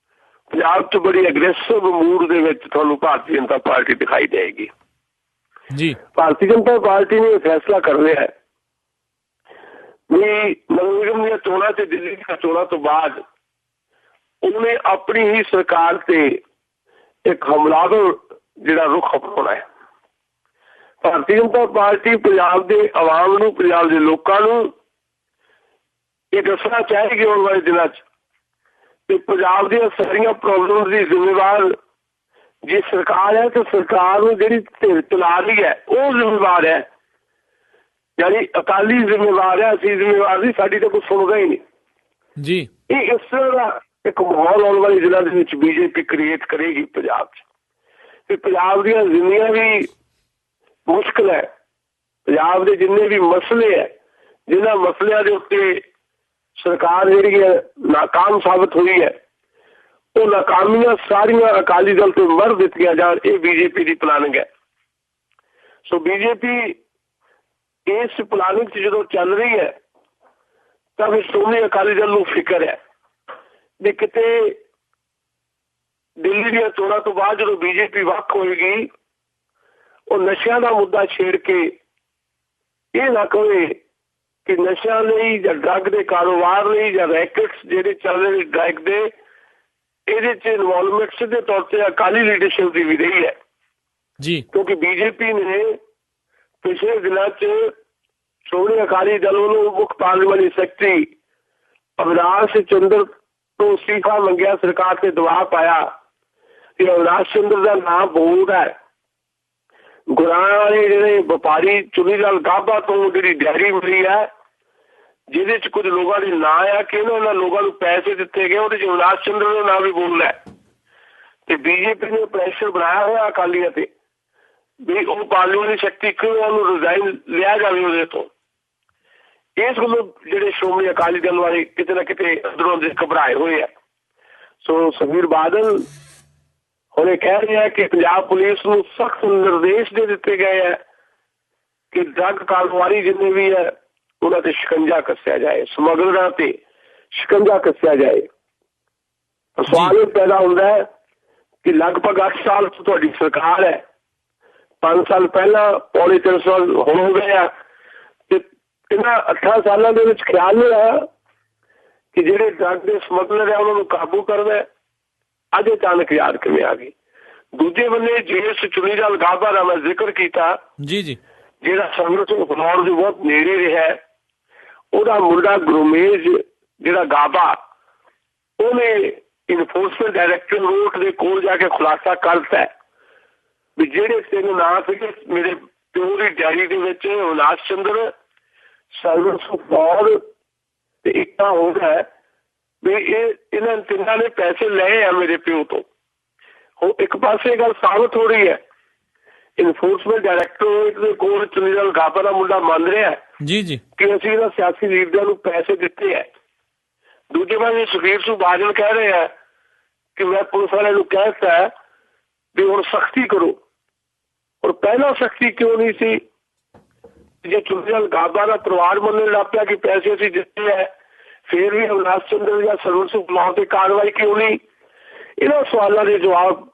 ਪੰਜਾਬ 'ਚ ਬੜੀ ਐਗਰੈਸਿਵ ਮੂਡ ਦੇ ਵਿੱਚ ਤੁਹਾਨੂੰ ਭਾਰਤੀ ਜਨਤਾ ਪਾਰਟੀ ਦਿਖਾਈ ਦੇਏਗੀ ਜੀ। ਭਾਰਤੀ ਜਨਤਾ ਪਾਰਟੀ ਨੇ ਫੈਸਲਾ ਕਰ ਲਿਆ ਹੈ ਵੀ ਨਗਰ ਨਿਗਮ ਦੀਆਂ ਚੋਣਾਂ ਤੇ ਦਿੱਲੀ ਦੀਆਂ ਚੋਣਾਂ ਤੋਂ ਬਾਅਦ ਉਹਨੇ ਆਪਣੀ ਹੀ ਸਰਕਾਰ ਤੇ ਇੱਕ ਹਮਲਾਵਰ ਜਿਹੜਾ ਰੁਖ ਅਪਣਾਉਣਾ ਹੈ। ਭਾਰਤੀ ਜਨਤਾ ਪਾਰਟੀ ਪੰਜਾਬ ਦੇ ਆਵਾਮ ਨੂੰ, ਪੰਜਾਬ ਦੇ ਲੋਕਾਂ ਨੂੰ ਇਹ ਦੱਸਣਾ ਚਾਹੇਗੀ ਆਉਣ ਵਾਲੇ ਦਿਨਾਂ 'ਚ ਕਿ ਪੰਜਾਬ ਦੀਆਂ ਸਾਰੀਆਂ ਪ੍ਰੋਬਲਮ ਦੀ ਜ਼ਿੰਮੇਵਾਰ ਜੇ ਸਰਕਾਰ ਹੈ, ਤਾਂ ਸਰਕਾਰ ਨੂੰ ਜਿਹੜੀ ਧਿਰ ਚਲਾ ਰਹੀ ਹੈ ਉਹ ਜ਼ਿੰਮੇਵਾਰ ਹੈ। ਯਾਨੀ ਅਕਾਲੀ ਜ਼ਿੰਮੇਵਾਰ ਹੈ, ਅਸੀਂ ਜ਼ਿੰਮੇਵਾਰ ਨਹੀਂ, ਸਾਡੀ ਤਾਂ ਕੁਛ ਸੁਣਦਾ ਹੀ ਨਹੀਂ ਜੀ। ਇਹ ਇਸ ਤਰ੍ਹਾਂ ਦਾ ਇੱਕ ਮਾਹੌਲ ਆਉਣ ਵਾਲੇ ਦਿਨਾਂ ਦੇ ਵਿੱਚ ਬੀਜੇਪੀ ਕ੍ਰੀਏਟ ਕਰੇਗੀ ਪੰਜਾਬ 'ਚ। ਤੇ ਪੰਜਾਬ ਦੀਆਂ ਜਿੰਨੀਆਂ ਵੀ ਮੁਸ਼ਕਿਲ ਹੈ, ਪੰਜਾਬ ਦੇ ਜਿੰਨੇ ਵੀ ਮਸਲੇ ਹੈ, ਜਿਨ੍ਹਾਂ ਮਸਲਿਆਂ ਦੇ ਉੱਤੇ ਸਰਕਾਰ ਜਿਹੜੀ ਹੈ ਨਾਕਾਮ ਸਾਬਤ ਹੋਈ ਹੈ, ਉਹ ਨਾਕਾਮੀਆਂ ਸਾਰੀਆਂ ਅਕਾਲੀ ਦਲ ਤੇ ਮਰ ਦਿੱਤੀਆਂ ਜਾਣ, ਇਹ ਬੀਜੇਪੀ ਦੀ ਪਲਾਨਿੰਗ ਹੈ। ਸੋ ਬੀਜੇਪੀ ਇਸ ਪਲਾਨਿੰਗ 'ਚ ਜਦੋਂ ਚੱਲ ਰਹੀ ਹੈ ਤਾਂ ਫਿਰ ਸ਼੍ਰੋਮਣੀ ਅਕਾਲੀ ਦਲ ਨੂੰ ਫਿਕਰ ਹੈ ਵੀ ਕਿਤੇ ਦਿੱਲੀ ਦੀਆਂ ਚੋਣਾਂ ਤੋਂ ਬਾਅਦ ਜਦੋਂ ਬੀਜੇਪੀ ਵੱਖ ਹੋਏਗੀ, ਉਹ ਨਸ਼ਿਆਂ ਦਾ ਮੁੱਦਾ ਛੇੜ ਕੇ ਇਹ ਨਾ ਕਹੇ ਕਿ ਨਸ਼ਿਆਂ ਲਈ ਜਾਂ ਡਰੱਗ ਦੇ ਕਾਰੋਬਾਰ ਲਈ ਜਾਂ ਰੈਕਟਸ ਜਿਹੜੇ ਚੱਲ ਰਹੇ ਡਰੱਗ ਦੇ, ਇਹਦੇ 'ਚ ਇਨਵੋਲਵਮੈਂਟ ਸਿੱਧੇ ਤੌਰ ਤੇ ਅਕਾਲੀ ਲੀਡਰਸ਼ਿਪ ਦੀ ਵੀ ਰਹੀ ਹੈ ਜੀ। ਕਿਉਂਕਿ ਬੀਜੇਪੀ ਨੇ ਪਿਛਲੇ ਦਿਨਾਂ 'ਚ ਸ਼੍ਰੋਮਣੀ ਅਕਾਲੀ ਦਲ ਵੱਲੋਂ ਮੁੱਖ ਪਾਰਲੀਮੈਂਟਰੀ ਸੈਕਟਰੀ ਅਵਿਨਾਸ਼ ਚੰਦਰ ਤੋਂ ਅਸਤੀਫਾ ਮੰਗਿਆ, ਸਰਕਾਰ ਤੇ ਦਬਾਅ ਪਾਇਆ ਕਿ ਅਵਿਨਾਸ਼ ਚੰਦਰ ਦਾ ਨਾਮ ਬੋਲਡ ਹੈ। ਗੁਰਾਂ ਵਾਲੇ ਜਿਹੜੇ ਵਪਾਰੀ ਚੁਨੀ ਲਾਲ ਗਾਬਾ ਤੋਂ ਜਿਹੜੀ ਡੈਰੀ ਮਿਲੀ ਹੈ, ਜਿਹਦੇ 'ਚ ਕੁਝ ਲੋਕਾਂ ਦੇ ਨਾਂ ਆ ਕਿ ਇਹਨਾਂ ਲੋਕਾਂ ਨੂੰ ਪੈਸੇ ਦਿੱਤੇ ਗਏ, ਉਹਦੇ 'ਚ ਅਵਿਨਾਸ਼ ਚੰਦਰ ਦਾ ਨਾਂ ਵੀ ਬੋਲਦਾ ਹੈ। ਤੇ ਬੀਜੇਪੀ ਨੇ ਪ੍ਰੈਸ਼ਰ ਬਣਾਇਆ ਹੋਇਆ ਅਕਾਲੀਆਂ ਤੇ ਵੀ ਉਹ ਪਾਰਲੀਮੈਂਟਰੀ ਸ਼ਕਤੀ ਕਿਉਂ ਉਹਨੂੰ ਰਿਜ਼ਾਈਨ ਲਿਆ ਜਾਵੇ ਉਹਦੇ ਤੋਂ। ਇਸ ਵੱਲੋਂ ਜਿਹੜੇ ਸ਼੍ਰੋਮਣੀ ਅਕਾਲੀ ਦਲ ਵਾਲੇ ਕਿਤੇ ਨਾ ਕਿਤੇ ਅੰਦਰੋਂ ਦੇ ਘਬਰਾਏ ਹੋਏ ਆ। ਸੋ ਸੁਖਬੀਰ ਬਾਦਲ ਹੁਣ ਇਹ ਕਹਿ ਰਿਹਾ ਕਿ ਪੰਜਾਬ ਪੁਲਿਸ ਨੂੰ ਸਖਤ ਨਿਰਦੇਸ਼ ਦੇ ਦਿੱਤੇ ਗਏ ਹੈ ਕਿ ਡਰੱਗ ਕਾਰੋਬਾਰੀ ਜਿੰਨੇ ਵੀ ਹੈ ਉਹਨਾਂ ਤੇ ਸ਼ਿਕੰਜਾ ਕੱਸਿਆ ਜਾਏ, ਸਮਗਲਰਾਂ ਤੇ ਸ਼ਿਕੰਜਾ ਕੱਸਿਆ ਜਾਏ। ਸਵਾਲ ਇਹ ਪੈਦਾ ਹੁੰਦਾ ਹੈ ਕਿ ਲਗਭਗ 8 ਸਾਲ ਤੋਂ ਤੁਹਾਡੀ ਸਰਕਾਰ ਹੈ, 5 ਸਾਲ ਪਹਿਲਾਂ ਪੌਣੇ 3 ਸਾਲ ਹੁਣ ਹੋ ਗਏ ਆ, ਤੇ ਇਹਨਾਂ 8 ਸਾਲਾਂ ਦੇ ਵਿੱਚ ਖਿਆਲ ਨਹੀਂ ਆਇਆ ਕਿ ਜਿਹੜੇ ਡਰੱਗ ਦੇ ਸਮਗਲਰ ਹੈ ਉਹਨਾਂ ਨੂੰ ਕਾਬੂ ਕਰਨਾ। ਅੱਜ ਅਚਾਨਕ ਯਾਦ ਕਿਵੇਂ ਆ ਗਈ? ਦੂਜੇ ਬੰਨੇ ਜਿਸ ਚੁਨੀ ਲਾਲ ਗਾਬਾ ਦਾ ਮੈਂ ਜ਼ਿਕਰ ਕੀਤਾ ਜੀ ਜੀ, ਜਿਹੜਾ ਸੰਗਤ ਨੂੰ ਫਲੋਰ ਦੇ ਬਹੁਤ ਨੇੜੇ ਰਿਹਾ, ਉਹਦਾ ਮੁੰਡਾ ਗੁਰਮੇਜ ਜਿਹੜਾ ਗਾਬਾ, ਉਹਨੇ ਇਨਫੋਰਸਮੈਂਟ ਡਾਇਰੈਕਟੋਰੇਟ ਦੇ ਕੋਲ ਜਾ ਕੇ ਖੁਲਾਸਾ ਕਰਤਾ ਵੀ ਜਿਹੜੇ 3 ਨਾਂ ਸੀਗੇ ਮੇਰੇ ਪਿਓ ਦੀ ਡਾਇਰੀ ਦੇ ਵਿੱਚ, ਅਵਿਨਾਸ਼ ਚੰਦਰ, ਸਰਵਨ ਸੁਖੌਰ ਤੇ ਇੱਕ ਤਾਂ ਹੋ ਗਿਆ ਵੀ ਇਹਨਾਂ ਤਿੰਨਾਂ ਨੇ ਪੈਸੇ ਲਏ ਆ ਮੇਰੇ ਪਿਓ ਤੋਂ। ਹੁਣ ਇੱਕ ਪਾਸੇ ਗੱਲ ਸਾਬਤ ਹੋ ਰਹੀ ਹੈ, ਇਨਫੋਰਸਮੈਂਟ ਡਾਇਰੈਕਟੋਰੇਟ ਦੇ ਕੋਲ ਚੁਨੀਲਾਲ ਗਾਬਾ ਦਾ ਮੁੰਡਾ ਮੰਨ ਰਿਹਾ ਜੀ ਜੀ ਕਿ ਅਸੀਂ ਇਹਨਾਂ ਸਿਆਸੀ ਲੀਡਰਾਂ ਨੂੰ ਪੈਸੇ ਦਿੱਤੇ ਹੈ। ਦੂਜੇ ਪਾਸੇ ਸੁਖਬੀਰ ਸਿੰਘ ਬਾਦਲ ਕਹਿ ਰਹੇ ਆ ਕਿ ਮੈਂ ਪੁਲਿਸ ਵਾਲਿਆਂ ਨੂੰ ਕਹਿ ਦਿੱਤਾ ਵੀ ਹੁਣ ਸਖਤੀ ਕਰੋ। ਔਰ ਪਹਿਲਾਂ ਸਖਤੀ ਕਿਉਂ ਨਹੀਂ ਸੀ? ਜੇ ਚੁਨੀਲਾਲ ਗਾਬਾ ਦਾ ਪਰਿਵਾਰ ਮੰਨਣ ਲੱਗ ਪਿਆ ਕਿ ਪੈਸੇ ਅਸੀਂ ਦਿੱਤੇ ਹੈ, ਫਿਰ ਵੀ ਅਵਿਨਾਸ਼ ਚੰਦਰ ਜਾਂ ਸਰਵਣ ਸਿੰਘ ਫਲਾਉਣ ਤੇ ਕਾਰਵਾਈ ਕਿਉਂ ਨਹੀਂ? ਇਹਨਾਂ ਸਵਾਲਾਂ ਦੇ ਜਵਾਬ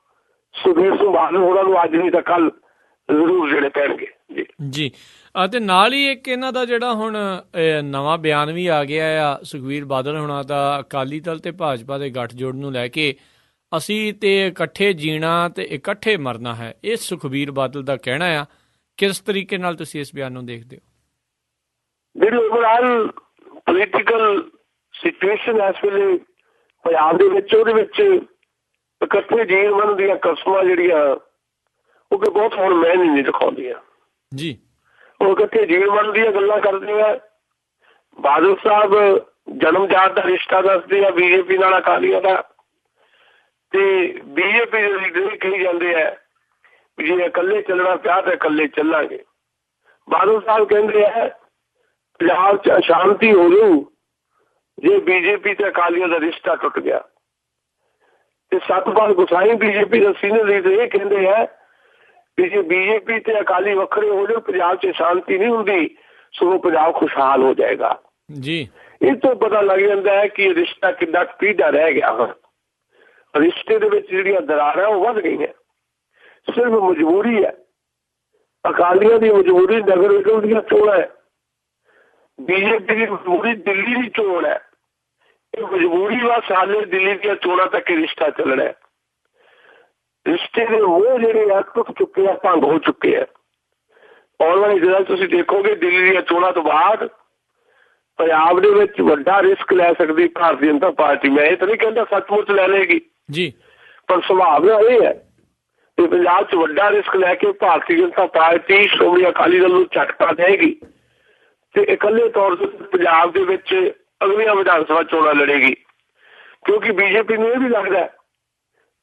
ਸੁਖਬੀਰ ਸਿੰਘ ਬਾਦਲ ਹੋਰਾਂ ਨੂੰ ਅੱਜ ਨਹੀਂ ਤਾਂ ਕੱਲ ਜ਼ਰੂਰ ਜਿਹੜੇ ਪੈਣਗੇ। ਜੀ ਜੀ ਅਤੇ ਨਾਲ ਹੀ ਇੱਕ ਇਹਨਾਂ ਦਾ ਜਿਹੜਾ ਹੁਣ ਨਵਾਂ ਬਿਆਨ ਵੀ ਆ ਗਿਆ ਆ ਸੁਖਬੀਰ ਬਾਦਲ ਹੋਣਾ ਦਾ, ਅਕਾਲੀ ਦਲ ਤੇ ਭਾਜਪਾ ਦੇ ਗੱਠਜੋੜ ਨੂੰ ਲੈ ਕੇ, ਅਸੀਂ ਤੇ ਇਕੱਠੇ ਜੀਣਾ ਤੇ ਇਕੱਠੇ ਮਰਨਾ ਹੈ, ਇਹ ਸੁਖਬੀਰ ਬਾਦਲ ਦਾ ਕਹਿਣਾ ਆ। ਕਿਸ ਤਰੀਕੇ ਨਾਲ ਤੁਸੀਂ ਇਸ ਬਿਆਨ ਨੂੰ ਦੇਖਦੇ ਹੋ? ਜਿਹੜੀ ਓਵਰਆਲ ਪੋਲੀਟੀਕਲ ਸਿਚੁਏਸ਼ਨ ਇਸ ਵੇਲੇ ਪੰਜਾਬ ਦੇ ਵਿੱਚ, ਉਹਦੇ ਵਿੱਚ ਇਕੱਠੇ ਜੀਣ ਮਨ ਦੀਆਂ ਕਸਮਾਂ ਜਿਹੜੀਆਂ ਉਹ ਕਿ ਬਹੁਤ ਹੁਣ ਮੈਂ ਨਹੀਂ ਦਿਖਾਉਂਦੀਆਂ ਜੀ। ਉਹ ਇਕੱਠੇ ਜੀਣ ਮਨ ਦੀਆਂ ਗੱਲਾਂ ਕਰਦੇ ਆ। ਬਾਦਲ ਸਾਹਿਬ ਜਨਮਜਾਤ ਦਾ ਰਿਸ਼ਤਾ ਦੱਸਦੇ ਆ ਬੀਜੇਪੀ ਨਾਲ ਅਕਾਲੀਆਂ ਦਾ, ਤੇ ਬੀਜੇਪੀ ਦੇ ਲੀਡਰ ਕਹੀ ਜਾਂਦੇ ਆ ਵੀ ਜੇ ਇਕੱਲੇ ਚੱਲਣਾ ਪਿਆ ਤਾਂ ਇਕੱਲੇ ਚੱਲਾਂਗੇ। ਬਾਦਲ ਸਾਹਿਬ ਕਹਿੰਦੇ ਆ ਪੰਜਾਬ 'ਚ ਅਸ਼ਾਂਤੀ ਹੋ ਜਾਊ ਜੇ ਬੀਜੇਪੀ ਤੇ ਅਕਾਲੀਆਂ ਦਾ ਰਿਸ਼ਤਾ ਟੁੱਟ ਗਿਆ। ਤੇ ਸਤਪਾਲ ਗੁਸਾਈ ਬੀਜੇਪੀ ਦਾ ਸੀਨੀਅਰ ਲੀਡਰ ਇਹ ਕਹਿੰਦੇ ਆ ਕਿ ਜੇ ਬੀਜੇਪੀ ਤੇ ਅਕਾਲੀ ਵੱਖਰੇ ਹੋ ਜਾਣ ਪੰਜਾਬ 'ਚ ਸ਼ਾਂਤੀ ਨਹੀਂ ਹੁੰਦੀ, ਸਗੋਂ ਪੰਜਾਬ ਖੁਸ਼ਹਾਲ ਹੋ ਜਾਏਗਾ ਜੀ। ਇਹ ਤੋਂ ਪਤਾ ਲੱਗ ਜਾਂਦਾ ਹੈ ਕਿ ਰਿਸ਼ਤਾ ਕਿੰਨਾ ਪੀੜਾ ਰਹਿ ਗਿਆ ਹੁਣ। ਰਿਸ਼ਤੇ ਦੇ ਵਿੱਚ ਜਿਹੜੀਆਂ ਦਰਾਰਾਂ ਉਹ ਵੱਧ ਗਈਆਂ, ਸਿਰਫ ਮਜਬੂਰੀ ਹੈ। ਅਕਾਲੀਆਂ ਦੀ ਮਜਬੂਰੀ ਨਗਰ ਨਿਗਮ ਦੀਆਂ ਚੋਣਾਂ ਹੈ, ਬੀਜੇਪੀ ਦੀ ਮਜਬੂਰੀ ਦਿੱਲੀ ਦੀ ਚੋਣ ਹੈ। ਇਹ ਮਜਬੂਰੀ ਵਾ ਸਾਲੇ ਦਿੱਲੀ ਦੀਆਂ ਚੋਣਾਂ ਤੱਕ ਰਿਸ਼ਤਾ ਚੱਲਣਾ ਹੈ। ਰਿਸ਼ਤੇ ਦੇ ਉਹ ਜਿਹੜੇ ਆ ਟੁੱਟ ਚੁੱਕੇ ਆ, ਭੰਗ ਹੋ ਚੁੱਕੇ ਆ। ਆਉਣ ਵਾਲੇ ਦਿਨਾਂ ਤੁਸੀਂ ਦੇਖੋਗੇ ਦਿੱਲੀ ਦੀਆਂ ਚੋਣਾਂ ਤੋਂ ਬਾਅਦ ਪੰਜਾਬ ਦੇ ਵਿੱਚ ਵੱਡਾ ਰਿਸਕ ਲੈ ਸਕਦੀ ਭਾਰਤੀ ਜਨਤਾ ਪਾਰਟੀ। ਮੈਂ ਇਹ ਤਾਂ ਨਹੀਂ ਕਹਿੰਦਾ ਸੱਚਮੁੱਚ ਲੈ ਲਏਗੀ ਜੀ, ਪਰ ਸੰਭਾਵਨਾ ਇਹ ਹੈ ਕਿ ਪੰਜਾਬ 'ਚ ਵੱਡਾ ਰਿਸਕ ਲੈ ਕੇ ਭਾਰਤੀ ਜਨਤਾ ਪਾਰਟੀ ਸ਼੍ਰੋਮਣੀ ਅਕਾਲੀ ਦਲ ਨੂੰ ਝਟਕਾ ਦੇਗੀ ਤੇ ਇਕੱਲੇ ਤੌਰ ਤੇ ਪੰਜਾਬ ਦੇ ਵਿੱਚ ਅਗਲੀਆਂ ਵਿਧਾਨ ਸਭਾ ਚੋਣਾਂ ਲੜੇਗੀ। ਕਿਉਂਕਿ ਬੀਜੇਪੀ ਨੂੰ ਇਹ ਵੀ ਲੱਗਦਾ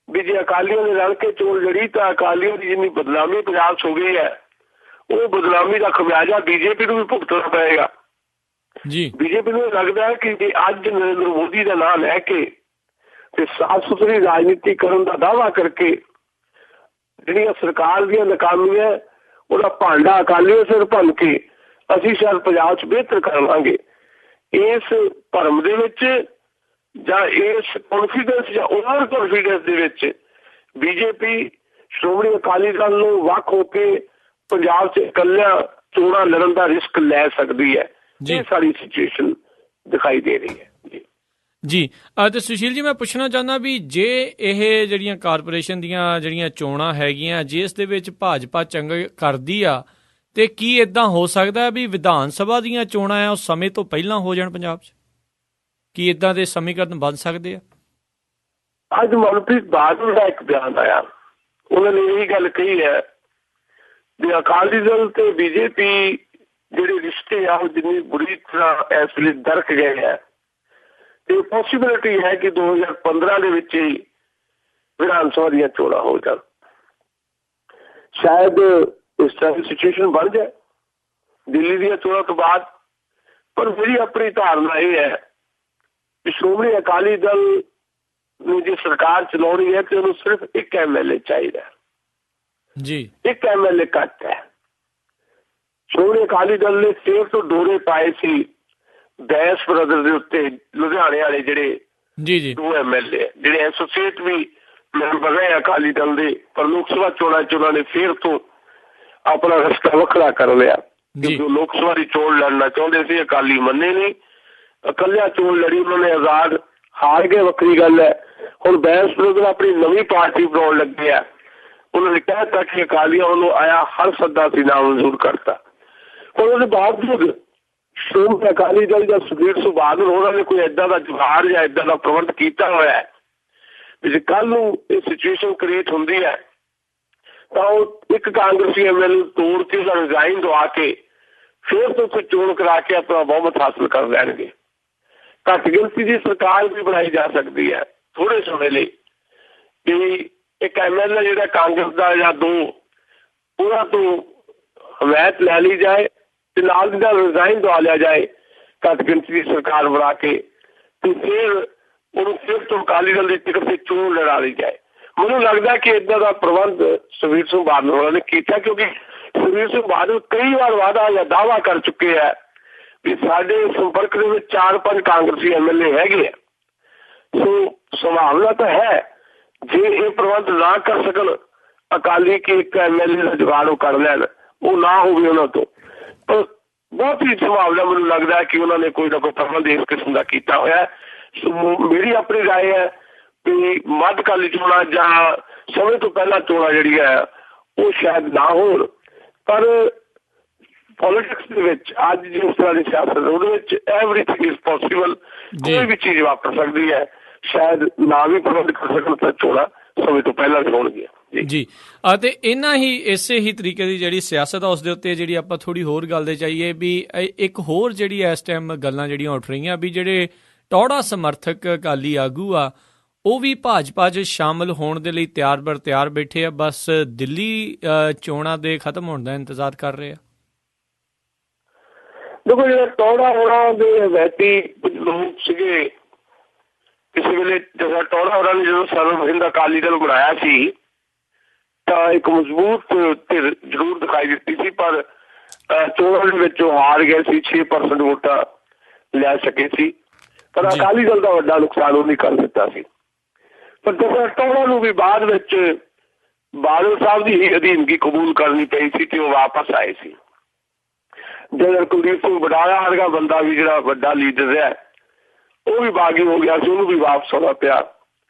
ਵੀ ਜੇ ਅਕਾਲੀਆਂ ਨੇ ਰਲ ਕੇ ਚੋਣ ਲੜੀ ਤਾਂ ਅਕਾਲੀਆਂ ਦੀ ਜਿੰਨੀ ਬਦਨਾਮੀ ਪੰਜਾਬ 'ਚ ਹੋ ਗਈ ਹੈ, ਉਹ ਬਦਨਾਮੀ ਦਾ ਖਮਿਆਜਾ ਬੀਜੇਪੀ ਨੂੰ ਵੀ ਭੁਗਤਣਾ ਪਏਗਾ ਜੀ। ਬੀਜੇਪੀ ਨੂੰ ਲੱਗਦਾ ਹੈ ਕਿ ਜੇ ਅੱਜ ਨਰਿੰਦਰ ਮੋਦੀ ਦਾ ਨਾਂ ਲੈ ਕੇ ਤੇ ਸਾਫ਼ ਸੁਥਰੀ ਰਾਜਨੀਤੀ ਕਰਨ ਦਾ ਦਾਅਵਾ ਕਰਕੇ ਜਿਹੜੀਆਂ ਸਰਕਾਰ ਦੀਆਂ ਨਾਕਾਮੀਆਂ ਉਹਦਾ ਭਾਂਡਾ ਅਕਾਲੀਆਂ ਸਿਰ ਭੰਨ ਕੇ ਅਸੀਂ ਸ਼ਾਇਦ ਪੰਜਾਬ 'ਚ ਬਿਹਤਰ ਕਰ ਲਾਂਗੇ। ਇਸ ਭਰਮ ਦੇ ਵਿੱਚ ਜਾਂ ਇਸ ਕੌਨਫੀਡੈਂਸ ਜਾਂ ਓਵਰ ਕੌਨਫੀਡੈਂਸ ਦੇ ਵਿੱਚ ਬੀਜੇਪੀ ਸ਼੍ਰੋਮਣੀ ਅਕਾਲੀ ਦਲ ਨੂੰ ਵੱਖ ਹੋ ਕੇ ਪੰਜਾਬ 'ਚ ਇਕੱਲਿਆਂ ਚੋਣਾਂ ਲੜਨ ਦਾ ਰਿਸਕ ਲੈ ਸਕਦੀ ਹੈ। ਇਹ ਸਾਰੀ ਸਿਚੁਏਸ਼ਨ ਦਿਖਾਈ ਦੇ ਰਹੀ ਹੈ ਜੀ। ਤੇ ਸੁਸ਼ੀਲ ਜੀ, ਮੈਂ ਪੁੱਛਣਾ ਚਾਹੁੰਦਾ ਵੀ ਜੇ ਇਹ ਜਿਹੜੀਆਂ ਕਾਰਪੋਰੇਸ਼ਨ ਦੀਆਂ ਜਿਹੜੀਆਂ ਚੋਣਾਂ ਹੈਗੀਆਂ, ਜੇ ਇਸ ਦੇ ਵਿੱਚ ਭਾਜਪਾ ਚੰਗਾ ਕਰਦੀ ਆ, ਤੇ ਕੀ ਏਦਾਂ ਹੋ ਸਕਦਾ ਵੀ ਵਿਧਾਨ ਸਭਾ ਦੀਆਂ ਚੋਣਾਂ ਆ ਉਹ ਸਮੇਂ ਤੋਂ ਪਹਿਲਾਂ ਹੋ ਜਾਣ ਪੰਜਾਬ 'ਚ? ਕੀ ਏਦਾਂ ਦੇ ਸਮੀਕਰਨ ਬਣ ਸਕਦੇ ਆ? ਅੱਜ ਮਨਪ੍ਰੀਤ ਬਾਦਲ ਦਾ ਇੱਕ ਬਿਆਨ ਆਇਆ, ਉਹਨਾਂ ਨੇ ਇਹ ਗੱਲ ਕਹੀ ਹੈ ਵੀ ਅਕਾਲੀ ਦਲ ਤੇ ਬੀਜੇਪੀ ਜਿਹੜੇ ਰਿਸ਼ਤੇ ਆ ਉਹ ਜਿੰਨੀ ਬੁਰੀ ਤਰ੍ਹਾਂ ਇਸ ਵੇਲੇ ਦਰਕ ਗਏ ਹੈ ਤੇ ਪੋਸੀਬਿਲਿਟੀ ਹੈ ਕਿ 2015 ਦੇ ਵਿੱਚ ਹੀ ਵਿਧਾਨ ਸਭਾ ਦੀਆਂ ਚੋਣਾਂ ਹੋ ਜਾਣ। ਸ਼ਾਇਦ ਇਸ ਤਰ੍ਹਾਂ ਦੀ ਸਿਚੁਏਸ਼ਨ ਬਣ ਜਾਏ ਦਿੱਲੀ ਦੀਆਂ ਚੋਣਾਂ ਤੋਂ ਬਾਅਦ। ਪਰ ਮੇਰੀ ਆਪਣੀ ਧਾਰਨਾ ਇਹ ਹੈ ਕਿ ਸ਼੍ਰੋਮਣੀ ਅਕਾਲੀ ਦਲ ਨੂੰ ਜੇ ਸਰਕਾਰ ਚਲਾਉਣੀ ਹੈ ਤੇ ਉਹਨੂੰ ਸਿਰਫ ਇੱਕ MLA ਚਾਹੀਦਾ ਜੀ। ਇੱਕ MLA ਘੱਟ ਹੈ। ਸ਼੍ਰੋਮਣੀ ਅਕਾਲੀ ਦਲ ਨੇ ਫੇਰ ਤੋਂ ਡੋਰੇ ਪਾਏ ਸੀ ਬੈਂਸ ਬ੍ਰਦਰ ਦੇ ਉੱਤੇ, ਲੁਧਿਆਣੇ ਵਾਲੇ ਜਿਹੜੇ ਜੀ 2 MLA ਜਿਹੜੇ ਐਸੋਸੀਏਟ ਵੀ ਮੈਂਬਰ ਰਹੇ ਅਕਾਲੀ ਦਲ ਦੇ, ਪਰ ਲੋਕ ਸਭਾ ਚੋਣਾਂ 'ਚ ਉਹਨਾਂ ਨੇ ਫੇਰ ਤੋਂ ਆਪਣਾ ਰਸਤਾ ਵੱਖਰਾ ਕਰ ਲਿਆ ਕਿਉਂਕਿ ਲੋਕ ਸਭਾ ਦੀ ਚੋਣ ਲੜਨਾ ਚਾਹੁੰਦੇ ਸੀ। ਅਕਾਲੀ ਮੰਨੇ ਨਹੀਂ, ਇਕੱਲਿਆਂ ਚੋਣ ਲੜੀ ਉਹਨਾਂ ਨੇ, ਆਜ਼ਾਦ ਹਾਰ ਗਏ, ਵੱਖਰੀ ਗੱਲ ਹੈ। ਹੁਣ ਬੈਂਸ ਬ੍ਰਦਰ ਆਪਣੀ ਨਵੀਂ ਪਾਰਟੀ ਬਣਾਉਣ ਲੱਗੇ ਆ। ਉਹਨਾਂ ਨੇ ਕਹਿ ਦਿੱਤਾ ਕਿ ਅਕਾਲੀਆਂ ਵੱਲੋਂ ਆਇਆ ਹਰ ਸੱਦਾ ਸੀ ਨਾਮਨਜ਼ੂਰ ਕਰਤਾ। ਹੁਣ ਉਹਦੇ ਬਾਵਜੂਦ ਸ਼੍ਰੋਮਣੀ ਅਕਾਲੀ ਦਲ ਜਾਂ ਸੁਖਬੀਰ ਸਿੰਘ ਬਾਦਲ ਉਹਨਾਂ ਨੇ ਕੋਈ ਏਦਾਂ ਦਾ ਜੁਗਾੜ ਜਾਂ ਏਦਾਂ ਦਾ ਪ੍ਰਬੰਧ ਕੀਤਾ ਹੋਇਆ ਹੈ ਵੀ ਜੇ ਕੱਲ ਨੂੰ ਇਹ ਸਿਚੁਏਸ਼ਨ ਕ੍ਰੀਏਟ ਹੁੰਦੀ ਹੈ ਤਾਂ ਉਹ ਇੱਕ ਕਾਂਗਰਸੀ MLA ਤੋੜ ਕੇ ਉਹਦਾ ਰਿਜ਼ਾਈਨ ਦਵਾ ਕੇ ਫਿਰ ਤੋਂ ਉੱਥੇ ਚੋਣ ਕਰਾ ਕੇ ਆਪਣਾ ਬਹੁਮਤ ਹਾਸਲ ਕਰ ਲੈਣਗੇ। ਘੱਟ ਗਿਣਤੀ ਦੀ ਸਰਕਾਰ ਵੀ ਬਣਾਈ ਜਾ ਸਕਦੀ ਹੈ ਥੋੜੇ ਸਮੇਂ ਲਈ। ਵੀ ਇੱਕ MLA ਜਿਹੜਾ ਕਾਂਗਰਸ ਦਾ ਜਾਂ ਦੋ, ਉਹਨਾਂ ਤੋਂ ਹਮਾਇਤ ਲੈ ਲਈ ਜਾਏ ਤੇ ਨਾਲ ਦੀ ਨਾਲ ਰਿਜ਼ਾਈਨ ਦਵਾ ਲਿਆ ਜਾਏ ਘੱਟ ਗਿਣਤੀ ਦੀ ਸਰਕਾਰ ਬਣਾ ਕੇ, ਤੇ ਫਿਰ ਉਹਨੂੰ ਫਿਰ ਤੋਂ ਅਕਾਲੀ ਦਲ ਦੀ ਟਿਕਟ ਤੇ ਚੋਣ ਲੜਾ ਲਈ ਜਾਏ। ਮੈਨੂੰ ਲੱਗਦਾ ਕਿ ਇੱਦਾਂ ਦਾ ਪ੍ਰਬੰਧ ਸੁਖਬੀਰ ਸਿੰਘ ਬਾਦਲ ਹੋਰਾਂ ਨੇ ਕੀਤਾ, ਕਿਉਂਕਿ ਸੁਖਬੀਰ ਸਿੰਘ ਬਾਦਲ ਕਈ ਵਾਰ ਵਾਅਦਾ ਜਾਂ ਦਾਅਵਾ ਕਰ ਚੁੱਕੇ ਹੈ ਵੀ ਸਾਡੇ ਸੰਪਰਕ ਦੇ ਵਿੱਚ 4-5 ਕਾਂਗਰਸੀ MLA ਹੈਗੇ ਆ। ਸੋ ਸੰਭਾਵਨਾ ਤਾਂ ਹੈ ਜੇ ਇਹ ਪ੍ਰਬੰਧ ਨਾ ਕਰ ਸਕਣ ਅਕਾਲੀ ਕਿ ਇੱਕ MLA ਦਾ ਜੁਗਾੜ ਉਹ ਕਰ ਲੈਣ, ਉਹ ਨਾ ਹੋਵੇ ਉਹਨਾਂ ਤੋਂ, ਪਰ ਬਹੁਤ ਹੀ ਸੰਭਾਵਨਾ ਮੈਨੂੰ ਲੱਗਦਾ ਕਿ ਉਹਨਾਂ ਨੇ ਕੋਈ ਨਾ ਕੋਈ ਪ੍ਰਬੰਧ ਇਸ ਕਿਸਮ ਦਾ ਕੀਤਾ ਹੋਇਆ। ਸੋ ਮੇਰੀ ਆਪਣੀ ਰਾਏ ਹੈ ਵੀ ਮੱਧਕਾਲੀ ਚੋਣਾਂ ਜਾਂ ਸਮੇਂ ਤੋਂ ਪਹਿਲਾਂ ਚੋਣਾਂ ਜਿਹੜੀ ਹੈ ਉਹ ਸ਼ਾਇਦ ਨਾ ਹੋਣ, ਪਰ ਪੋਲੀਟਿਕਸ ਦੇ ਵਿੱਚ ਅੱਜ ਜਿਸ ਤਰ੍ਹਾਂ ਦੀ ਸਿਆਸਤ ਉਹਦੇ ਵਿੱਚ ਐਵਰੀਥਿੰਗ ਇਜ਼ ਪੋਸੀਬਲ, ਕੋਈ ਵੀ ਚੀਜ਼ ਵਾਪਰ ਸਕਦੀ ਹੈ। ਸ਼ਾਇਦ ਨਾ ਵੀ ਪ੍ਰਬੰਧ ਕਰ ਸਕਣ ਤਾਂ ਚੋਣਾਂ ਸਮੇਂ ਤੋਂ ਪਹਿਲਾਂ ਵੀ ਹੋਣਗੀਆਂ ਜੀ। ਅਤੇ ਇਹਨਾਂ ਹੀ ਇਸੇ ਹੀ ਤਰੀਕੇ ਦੀ ਜਿਹੜੀ ਸਿਆਸਤ ਆ ਉਸ ਦੇ ਉੱਤੇ ਜਿਹੜੀ ਆਪਾਂ ਥੋੜੀ ਹੋਰ ਗੱਲ ਦੇ ਚਾਹੀਏ ਵੀ ਇੱਕ ਹੋਰ ਜਿਹੜੀ ਇਸ ਟਾਈਮ ਗੱਲਾਂ ਜਿਹੜੀਆਂ ਉੱਠ ਰਹੀਆਂ ਵੀ ਜਿਹੜੇ ਟੌੜਾ ਸਮਰਥਕ ਅਕਾਲੀ ਆਗੂ ਆ ਉਹ ਵੀ ਭਾਜਪਾ 'ਚ ਸ਼ਾਮਲ ਹੋਣ ਦੇ ਲਈ ਤਿਆਰ ਬਰ ਤਿਆਰ ਬੈਠੇ ਆ, ਬਸ ਦਿੱਲੀ ਚੋਣਾਂ ਦੇ ਖਤਮ ਹੋਣ ਦਾ ਇੰਤਜ਼ਾਰ ਕਰ ਰਹੇ ਆ। ਦੇਖੋ ਜਿਹੜਾ ਟੌੜਾ ਹੋਰਾਂ ਦੇ ਹਮਾਇਤੀ ਕੁਝ ਲੋਕ ਸੀਗੇ ਕਿਸੇ ਵੇਲੇ, ਜਦੋਂ ਟੌੜਾ ਹੋਰਾਂ ਨੇ ਜਦੋਂ ਸਰਵ ਹਿੰਦ ਅਕਾਲੀ ਦਲ ਬਣਾਇਆ ਸੀ ਤਾਂ ਇੱਕ ਮਜ਼ਬੂਤ ਧਿਰ ਜ਼ਰੂਰ ਦਿਖਾਈ ਦਿੱਤੀ ਸੀ, ਪਰ ਚੋਣਾਂ ਦੇ ਵਿੱਚ ਉਹ ਹਾਰ ਗਏ ਸੀ, 6% ਵੋਟਾਂ ਲੈ ਸਕੇ ਸੀ, ਪਰ ਅਕਾਲੀ ਦਲ ਦਾ ਵੱਡਾ ਨੁਕਸਾਨ ਉਹ ਨਹੀਂ ਕਰ ਦਿੱਤਾ ਸੀ। ਪਰ ਜਦੋਂ ਟੌੜਾ ਨੂੰ ਵੀ ਬਾਅਦ ਵਿੱਚ ਬਾਦਲ ਸਾਹਿਬ ਦੀ ਹੀ ਅਧੀਨਗੀ ਕਬੂਲ ਕਰਨੀ ਪਈ ਸੀ ਤੇ ਉਹ ਵਾਪਸ ਆਏ ਸੀ। ਜਨਰਲ ਕੁਲਦੀਪ ਸਿੰਘ ਵਡਾਲਾ ਵਰਗਾ ਬੰਦਾ ਵੀ ਜਿਹੜਾ ਵੱਡਾ ਲੀਡਰ ਹੈ ਉਹ ਵੀ ਬਾਗੀ ਹੋ ਗਿਆ ਸੀ, ਉਹਨੂੰ ਵੀ ਵਾਪਸ ਆਉਣਾ ਪਿਆ।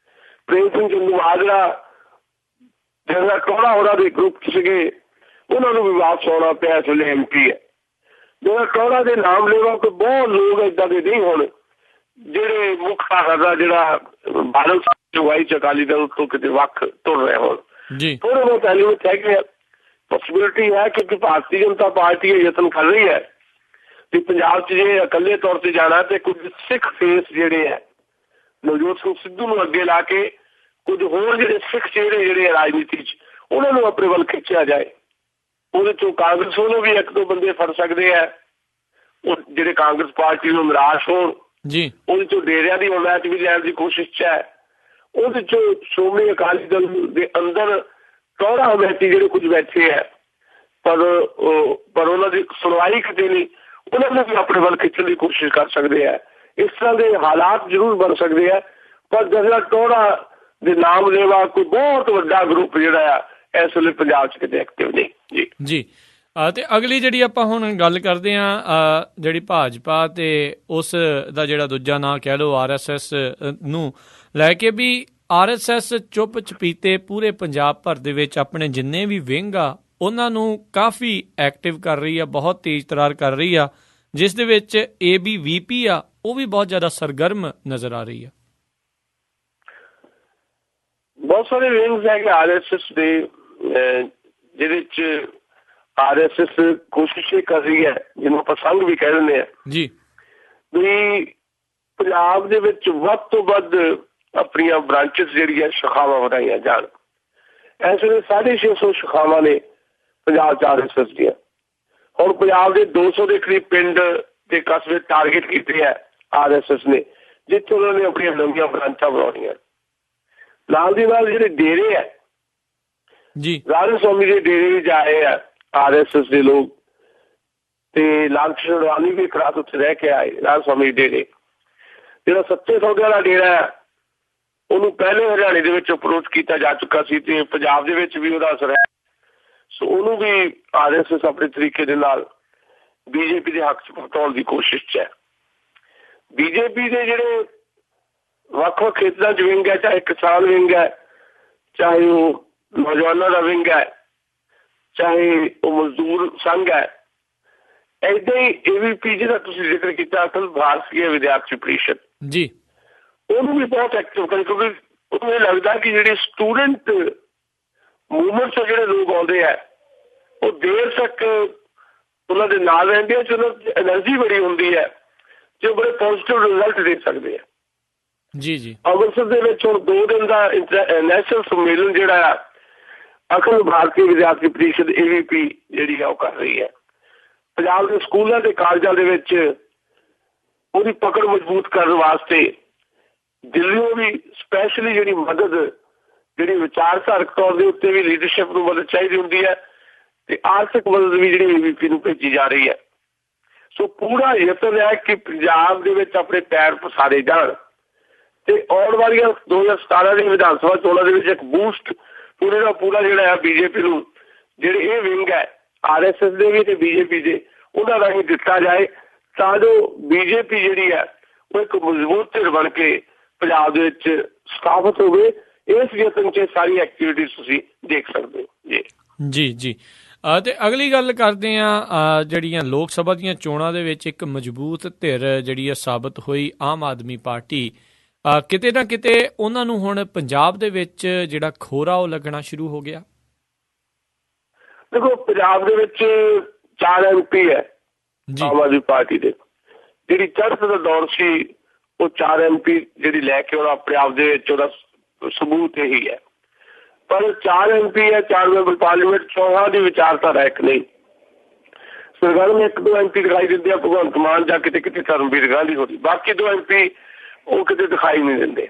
ਪ੍ਰੇਮ ਸਿੰਘ ਚੰਦੂਮਾਜਰਾ ਜਿਹੜਾ ਟੌੜਾ ਹੋਰਾਂ ਦੇ ਗਰੁੱਪ ਸੀਗੇ ਉਹਨਾਂ ਨੂੰ ਵੀ ਵਾਪਸ ਆਉਣਾ ਪਿਆ, ਇਸ ਵੇਲੇ MP ਹੈ। ਜਿਹੜਾ ਟੌੜਾ ਦੇ ਨਾਮ ਲੈਵਾ ਕੋਈ ਬਹੁਤ ਲੋਕ ਏਦਾਂ ਦੇ ਨਹੀਂ ਹੋਣ ਜਿਹੜੇ ਮੁੱਖ ਧਾਰਾ ਦਾ ਜਿਹੜਾ ਬਾਦਲ ਸਾਹਿਬ ਅਗਵਾਈ ਚ ਅਕਾਲੀ ਦਲ ਤੋਂ ਕਿਤੇ ਵੱਖ ਤੁਰ ਰਹੇ ਹੋਣ। ਥੋੜੇ ਬਹੁਤ ਐਲੀਮੈਂਟ ਹੈਗੇ ਆ, ਪੋਸੀਬਿਲਿਟੀ ਹੈ, ਕਿਉਂਕਿ ਭਾਰਤੀ ਜਨਤਾ ਪਾਰਟੀ ਇਹ ਯਤਨ ਕਰ ਰਹੀ ਹੈ ਕਿ ਪੰਜਾਬ 'ਚ ਜੇ ਇਕੱਲੇ ਤੌਰ ਤੇ ਜਾਣਾ ਤੇ ਕੁਝ ਸਿੱਖ ਫੇਸ ਜਿਹੜੇ ਹੈ ਨਵਜੋਤ ਸਿੰਘ ਸਿੱਧੂ ਨੂੰ ਅੱਗੇ ਲਾ ਕੇ ਕੁਝ ਹੋਰ ਜਿਹੜੇ ਸਿੱਖ ਚਿਹਰੇ ਜਿਹੜੇ ਰਾਜਨੀਤੀ 'ਚ ਉਹਨਾਂ ਨੂੰ ਆਪਣੇ ਵੱਲ ਖਿੱਚਿਆ ਜਾਏ। ਉਹਦੇ 'ਚੋਂ ਕਾਂਗਰਸ ਵੱਲੋਂ ਵੀ ਇੱਕ ਦੋ ਬੰਦੇ ਫੜ ਸਕਦੇ ਹੈ, ਉਹ ਜਿਹੜੇ ਕਾਂਗਰਸ ਪਾਰਟੀ ਨੂੰ ਨਿਰਾਸ਼ ਹੋਣ ਜੀ, ਉਹਦੇ 'ਚੋਂ ਡੇਰਿਆਂ ਦੀ ਹਮਾਇਤ ਵੀ ਲੈਣ ਦੀ ਕੋਸ਼ਿਸ਼ 'ਚ ਹੈ। ਉਹਦੇ 'ਚੋਂ ਸ਼੍ਰੋਮਣੀ ਅਕਾਲੀ ਦਲ ਦੇ ਅੰਦਰ ਟੌੜਾ ਹਮਾਇਤੀ ਜਿਹੜੇ ਕੁਝ ਬੈਠੇ ਹੈ ਪਰ ਉਹਨਾਂ ਦੀ ਸੁਣਵਾਈ ਕਿਤੇ ਨਹੀਂ, ਉਹਨਾਂ ਨੂੰ ਵੀ ਆਪਣੇ ਵੱਲ ਖਿੱਚਣ ਦੀ ਕੋਸ਼ਿਸ਼ ਕਰ ਸਕਦੇ ਹੈ। ਇਸ ਤਰ੍ਹਾਂ ਦੇ ਹਾਲਾਤ ਜ਼ਰੂਰ ਬਣ ਸਕਦੇ ਆ, ਪਰ ਜਿਹੜਾ ਟੌੜਾ ਦੇ ਨਾਮ ਲੈਵਾ ਕੋਈ ਬਹੁਤ ਵੱਡਾ ਗਰੁੱਪ ਜਿਹੜਾ ਆ ਇਸ ਵੇਲੇ ਪੰਜਾਬ 'ਚ ਕਿਤੇ ਐਕਟਿਵ ਨਹੀਂ ਜੀ। ਤੇ ਅਗਲੀ ਜਿਹੜੀ ਆਪਾਂ ਹੁਣ ਗੱਲ ਕਰਦੇ ਹਾਂ ਜਿਹੜੀ ਭਾਜਪਾ ਤੇ ਉਸ ਦਾ ਜਿਹੜਾ ਦੂਜਾ ਨਾਂ ਕਹਿ ਲਓ RSS ਨੂੰ ਲੈ ਕੇ ਵੀ RSS ਚੁੱਪ ਚਪੀਤੇ ਪੂਰੇ ਪੰਜਾਬ ਭਰ ਦੇ ਵਿੱਚ ਆਪਣੇ ਜਿੰਨੇ ਵੀ ਵਿੰਗ ਆ ਉਹਨਾਂ ਨੂੰ ਕਾਫੀ ਐਕਟਿਵ ਕਰ ਰਹੀ ਆ, ਬਹੁਤ ਤੇਜ਼ ਤਰਾਰ ਕਰ ਰਹੀ ਆ, ਜਿਸ ਦੇ ਵਿੱਚ ABVP ਆ ਉਹ ਵੀ ਬਹੁਤ ਜ਼ਿਆਦਾ ਸਰਗਰਮ ਨਜ਼ਰ ਆ ਰਹੀ ਆ। ਬਹੁਤ ਸਾਰੇ ਵਿੰਗਸ ਹੈਗੇ RSS ਦੇ ਜਿਹਦੇ 'ਚ RSS ਕੋਸ਼ਿਸ਼ ਕਰ ਰਹੀ ਹੈ, ਜਿਹਨੂੰ ਆਪਾਂ ਸੰਘ ਵੀ ਕਹਿ ਦਿੰਦੇ ਆ ਜੀ, ਵੀ ਪੰਜਾਬ ਦੇ ਵਿੱਚ ਵੱਧ ਤੋਂ ਵੱਧ ਆਪਣੀਆਂ ਬ੍ਰਾਂਚਿਸ ਜਿਹੜੀਆਂ ਸ਼ਾਖਾਵਾਂ ਵਧਾਈਆਂ ਜਾਣ। ਇਸ ਵੇਲੇ 650 ਸ਼ਾਖਾਵਾਂ ਨੇ ਪੰਜਾਬ 'ਚ RSS ਦੀਆਂ। ਹੁਣ ਪੰਜਾਬ ਦੇ 200 ਦੇ ਕਰੀਬ ਪਿੰਡ ਤੇ ਕਸਬੇ ਟਾਰਗੇਟ ਕੀਤੇ ਹੈ RSS ਨੇ, ਜਿੱਥੇ ਉਹਨਾਂ ਨੇ ਆਪਣੀਆਂ ਨਵੀਆਂ ਬ੍ਰਾਂਚਾਂ ਬਣਾਉਣੀਆਂ। ਨਾਲ ਦੀ ਨਾਲ ਜਿਹੜੇ ਡੇਰੇ ਹੈ ਜੀ, ਰਾਧਾ ਸਵਾਮੀ ਦੇ ਡੇਰੇ ਵੀ ਜਾ ਰਹੇ ਆ RSS ਦੇ ਲੋਕ, ਤੇ ਲਾਲ ਕ੍ਰਿਸ਼ਨ ਅਡਵਾਨੀ ਵੀ ਇੱਕ ਰਾਤ ਉੱਥੇ ਰਹਿ ਕੇ ਆਏ ਰਾਧਾ ਸਵਾਮੀ ਡੇਰੇ। ਜਿਹੜਾ ਸੱਚੇ ਸੌਦੇ ਵਾਲਾ ਡੇਰਾ ਹੈ ਉਹਨੂੰ ਪਹਿਲੇ ਹਰਿਆਣੇ ਦੇ ਵਿੱਚ ਅਪਰੋਚ ਕੀਤਾ ਜਾ ਚੁੱਕਾ ਸੀ ਤੇ ਪੰਜਾਬ ਦੇ ਵਿੱਚ ਵੀ ਉਹਦਾ ਅਸਰ ਹੈ। ਸੋ ਉਹਨੂੰ ਵੀ RSS ਆਪਣੇ ਤਰੀਕੇ ਦੇ ਨਾਲ BJP ਦੇ ਹੱਕ 'ਚ ਪਹੁੰਚਾਉਣ ਦੀ ਕੋਸ਼ਿਸ਼ 'ਚ ਹੈ। BJP ਦੇ ਜਿਹੜੇ ਵੱਖ-ਵੱਖ ਖੇਤਰਾਂ 'ਚ ਵਿੰਗ ਹੈ, ਚਾਹੇ ਕਿਸਾਨ ਵਿੰਗ ਹੈ, ਚਾਹੇ ਉਹ ਨੌਜਵਾਨਾਂ ਦਾ ਵਿੰਗ ਹੈ, ਚਾਹੇ ਉਹ ਮਜ਼ਦੂਰ ਸੰਘ ਹੈ, ਏਦਾਂ ਹੀ ABVP ਜਿਹਦਾ ਤੁਸੀਂ ਜ਼ਿਕਰ ਕੀਤਾ ਅਖਿਲ ਭਾਰਤੀ ਵਿਦਿਆਰਥੀ ਪ੍ਰੀਸ਼ਦ ਜੀ, ਉਹਨੂੰ ਵੀ ਬਹੁਤ ਐਕਟਿਵ ਕਰੇ, ਕਿਉਂਕਿ ਉਹਨੂੰ ਇਹ ਲੱਗਦਾ ਕਿ ਜਿਹੜੇ ਸਟੂਡੈਂਟ ਮੂਵਮੈਂਟ 'ਚੋਂ ਜਿਹੜੇ ਲੋਕ ਆਉਂਦੇ ਹੈ ਉਹ ਦੇਰ ਤੱਕ ਉਹਨਾਂ ਦੇ ਨਾਲ ਰਹਿੰਦੇ ਆ, ਉਹਨਾਂ 'ਚ ਐਨਰਜੀ ਬੜੀ ਹੁੰਦੀ ਹੈ ਜੋ ਬੜੇ ਪੋਜ਼ਿਟਿਵ ਰਿਜ਼ਲਟ ਦੇ ਸਕਦੇ ਆ। ਜੀ ਜੀ। ਅੰਮ੍ਰਿਤਸਰ ਦੇ ਵਿੱਚ ਹੁਣ 2 ਦਿਨ ਦਾ ਨੈਸ਼ਨਲ ਸੰਮੇਲਨ ਜਿਹੜਾ ਆ ਅਖਿਲ ਭਾਰਤੀ ਵਿਦਿਆਰਥੀ ਪ੍ਰੀਸ਼ਦ AVP ਜਿਹੜੀ ਆ ਉਹ ਕਰ ਰਹੀ ਹੈ। ਪੰਜਾਬ ਦੇ ਸਕੂਲਾਂ ਤੇ ਕਾਲਜਾਂ ਦੇ ਵਿੱਚ ਉਹਦੀ ਪਕੜ ਮਜ਼ਬੂਤ ਕਰਨ ਵਾਸਤੇ ਦਿੱਲੀੋਂ ਵੀ ਸਪੈਸ਼ਲੀ ਜਿਹੜੀ ਮਦਦ, ਜਿਹੜੀ ਵਿਚਾਰਧਾਰਕ ਤੌਰ ਦੇ ਉੱਤੇ ਵੀ ਲੀਡਰਸ਼ਿਪ ਨੂੰ ਮਦਦ ਚਾਹੀਦੀ ਹੁੰਦੀ ਹੈ, ਤੇ ਆਰਥਿਕ ਮਦਦ ਵੀ ਜਿਹੜੀ AVP ਨੂੰ ਭੇਜੀ ਜਾ ਰਹੀ ਹੈ। ਸੋ ਪੂਰਾ ਯਤਨ ਹੈ ਕਿ ਪੰਜਾਬ ਦੇ ਵਿੱਚ ਆਪਣੇ ਪੈਰ ਪਸਾਰੇ ਜਾਣ ਤੇ ਆਉਣ ਵਾਲੀਆਂ 2017 ਦੇ ਵਿਧਾਨ ਸਭਾ ਚੋਣਾਂ ਦੇ ਵਿੱਚ ਇੱਕ ਬੂਸਟ ਪੂਰੇ ਦਾ ਪੂਰਾ ਜਿਹੜਾ ਹੈ BJP ਨੂੰ, ਜਿਹੜੇ ਇਹ ਵਿੰਗ ਹੈ RSS ਦੇ ਵੀ ਤੇ BJP ਦੇ, ਉਹਨਾਂ ਰਾਹੀਂ ਦਿੱਤਾ ਜਾਏ ਤਾਂ ਜੋ BJP ਜਿਹੜੀ ਹੈ ਉਹ ਇੱਕ ਮਜ਼ਬੂਤ ਧਿਰ ਬਣ ਕੇ ਪੰਜਾਬ ਦੇ ਵਿੱਚ ਸਥਾਪਿਤ ਹੋਵੇ। ਇਸ ਯਤਨ 'ਚ ਸਾਰੀ ਐਕਟੀਵਿਟੀਜ਼ ਤੁਸੀਂ ਦੇਖ ਸਕਦੇ ਹੋ। ਜੀ ਜੀ। ਤੇ ਅਗਲੀ ਗੱਲ ਕਰਦੇ ਹਾਂ, ਜਿਹੜੀਆਂ ਲੋਕ ਸਭਾ ਦੀਆਂ ਚੋਣਾਂ ਦੇ ਵਿੱਚ ਇੱਕ ਮਜ਼ਬੂਤ ਧਿਰ ਜਿਹੜੀ ਹੈ ਸਾਬਤ ਹੋਈ ਆਮ ਆਦਮੀ ਪਾਰਟੀ, ਕਿਤੇ ਨਾ ਕਿਤੇ ਉਹਨਾਂ ਨੂੰ ਹੁਣ ਪੰਜਾਬ ਦੇ ਵਿੱਚ ਜਿਹੜਾ ਖੋਰਾ ਉਹ ਲੱਗਣਾ ਸ਼ੁਰੂ ਹੋ ਗਿਆ। ਦੇਖੋ, ਪੰਜਾਬ ਦੇ ਵਿੱਚ 4 MP ਹੈ ਆਮ ਆਦਮੀ ਪਾਰਟੀ ਦੇ। ਜਿਹੜੀ ਚੜ੍ਹਤ ਦਾ ਦੌਰ ਸੀ ਉਹ 4 MP ਜਿਹੜੀ ਲੈ ਕੇ ਆਉਣਾ ਆਪਣੇ ਆਪ ਦੇ ਵਿੱਚ ਉਹਦਾ ਸਬੂਤ ਇਹੀ ਹੈ। ਪਰ 4 MP ਹੈ, 4 ਮੈਂਬਰ ਪਾਰਲੀਮੈਂਟ, 4 ਦੀ ਵਿਚਾਰਧਾਰਾ ਇੱਕ ਨਹੀਂ। ਸਰਕਾਰ ਨੂੰ 1-2 MP ਦਿਖਾਈ ਦਿੰਦੇ ਆ, ਭਗਵੰਤ ਮਾਨ ਜਾਂ ਕਿਤੇ ਕਿਤੇ ਧਰਮਵੀਰ ਗਾਂਧੀ ਹੋਣੀ, ਬਾਕੀ 2 MP ਉਹ ਕਿਤੇ ਦਿਖਾਈ ਨਹੀਂ ਦਿੰਦੇ।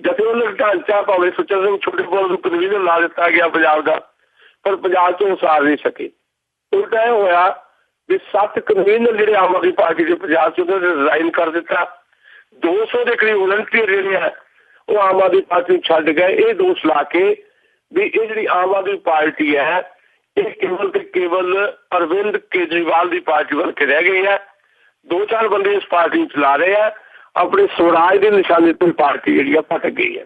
ਜਥੇ ਉਹਨਾਂ ਦਾ ਢਾਂਚਾ ਭਾਵੇਂ ਸੁੱਚਾ ਸਿੰਘ ਛੋਟੇਪੁਰ ਨੂੰ ਕਨਵੀਨਰ ਲਾ ਦਿੱਤਾ ਗਿਆ ਪੰਜਾਬ ਦਾ, ਪਰ ਪੰਜਾਬ ਤੋਂ ਉਸਾਰ ਨਹੀਂ ਸਕੇ। ਉਲਟਾ ਇਹ ਹੋਇਆ ਵੀ 7 ਕਨਵੀਨਰ ਜਿਹੜੇ ਆਮ ਆਦਮੀ ਪਾਰਟੀ ਦੇ ਪੰਜਾਬ 'ਚ ਉਹਨਾਂ ਨੇ ਰਿਜ਼ਾਈਨ ਕਰ ਦਿੱਤਾ। 200 ਦੇ ਕਰੀਬ ਵਲੰਟੀਅਰ ਜਿਹੜੇ ਆ ਉਹ ਆਮ ਆਦਮੀ ਪਾਰਟੀ ਨੂੰ ਛੱਡ ਗਏ, ਇਹ ਦੋਸ਼ ਲਾ ਕੇ ਵੀ ਇਹ ਜਿਹੜੀ ਆਮ ਆਦਮੀ ਪਾਰਟੀ ਹੈ ਇਹ ਕੇਵਲ ਤੇ ਕੇਵਲ ਅਰਵਿੰਦ ਕੇਜਰੀਵਾਲ ਦੀ ਪਾਰਟੀ ਬਣ ਕੇ ਰਹਿ ਗਈ ਹੈ। 2-4 ਬੰਦੇ ਇਸ ਪਾਰਟੀ ਨੂੰ ਚਲਾ ਰਹੇ ਆ, ਆਪਣੇ ਸਵਰਾਜ ਦੇ ਨਿਸ਼ਾਨੇ ਤੇ ਪਾਰਟੀ ਜਿਹੜੀ ਆ ਭਟਕ ਗਈ ਹੈ।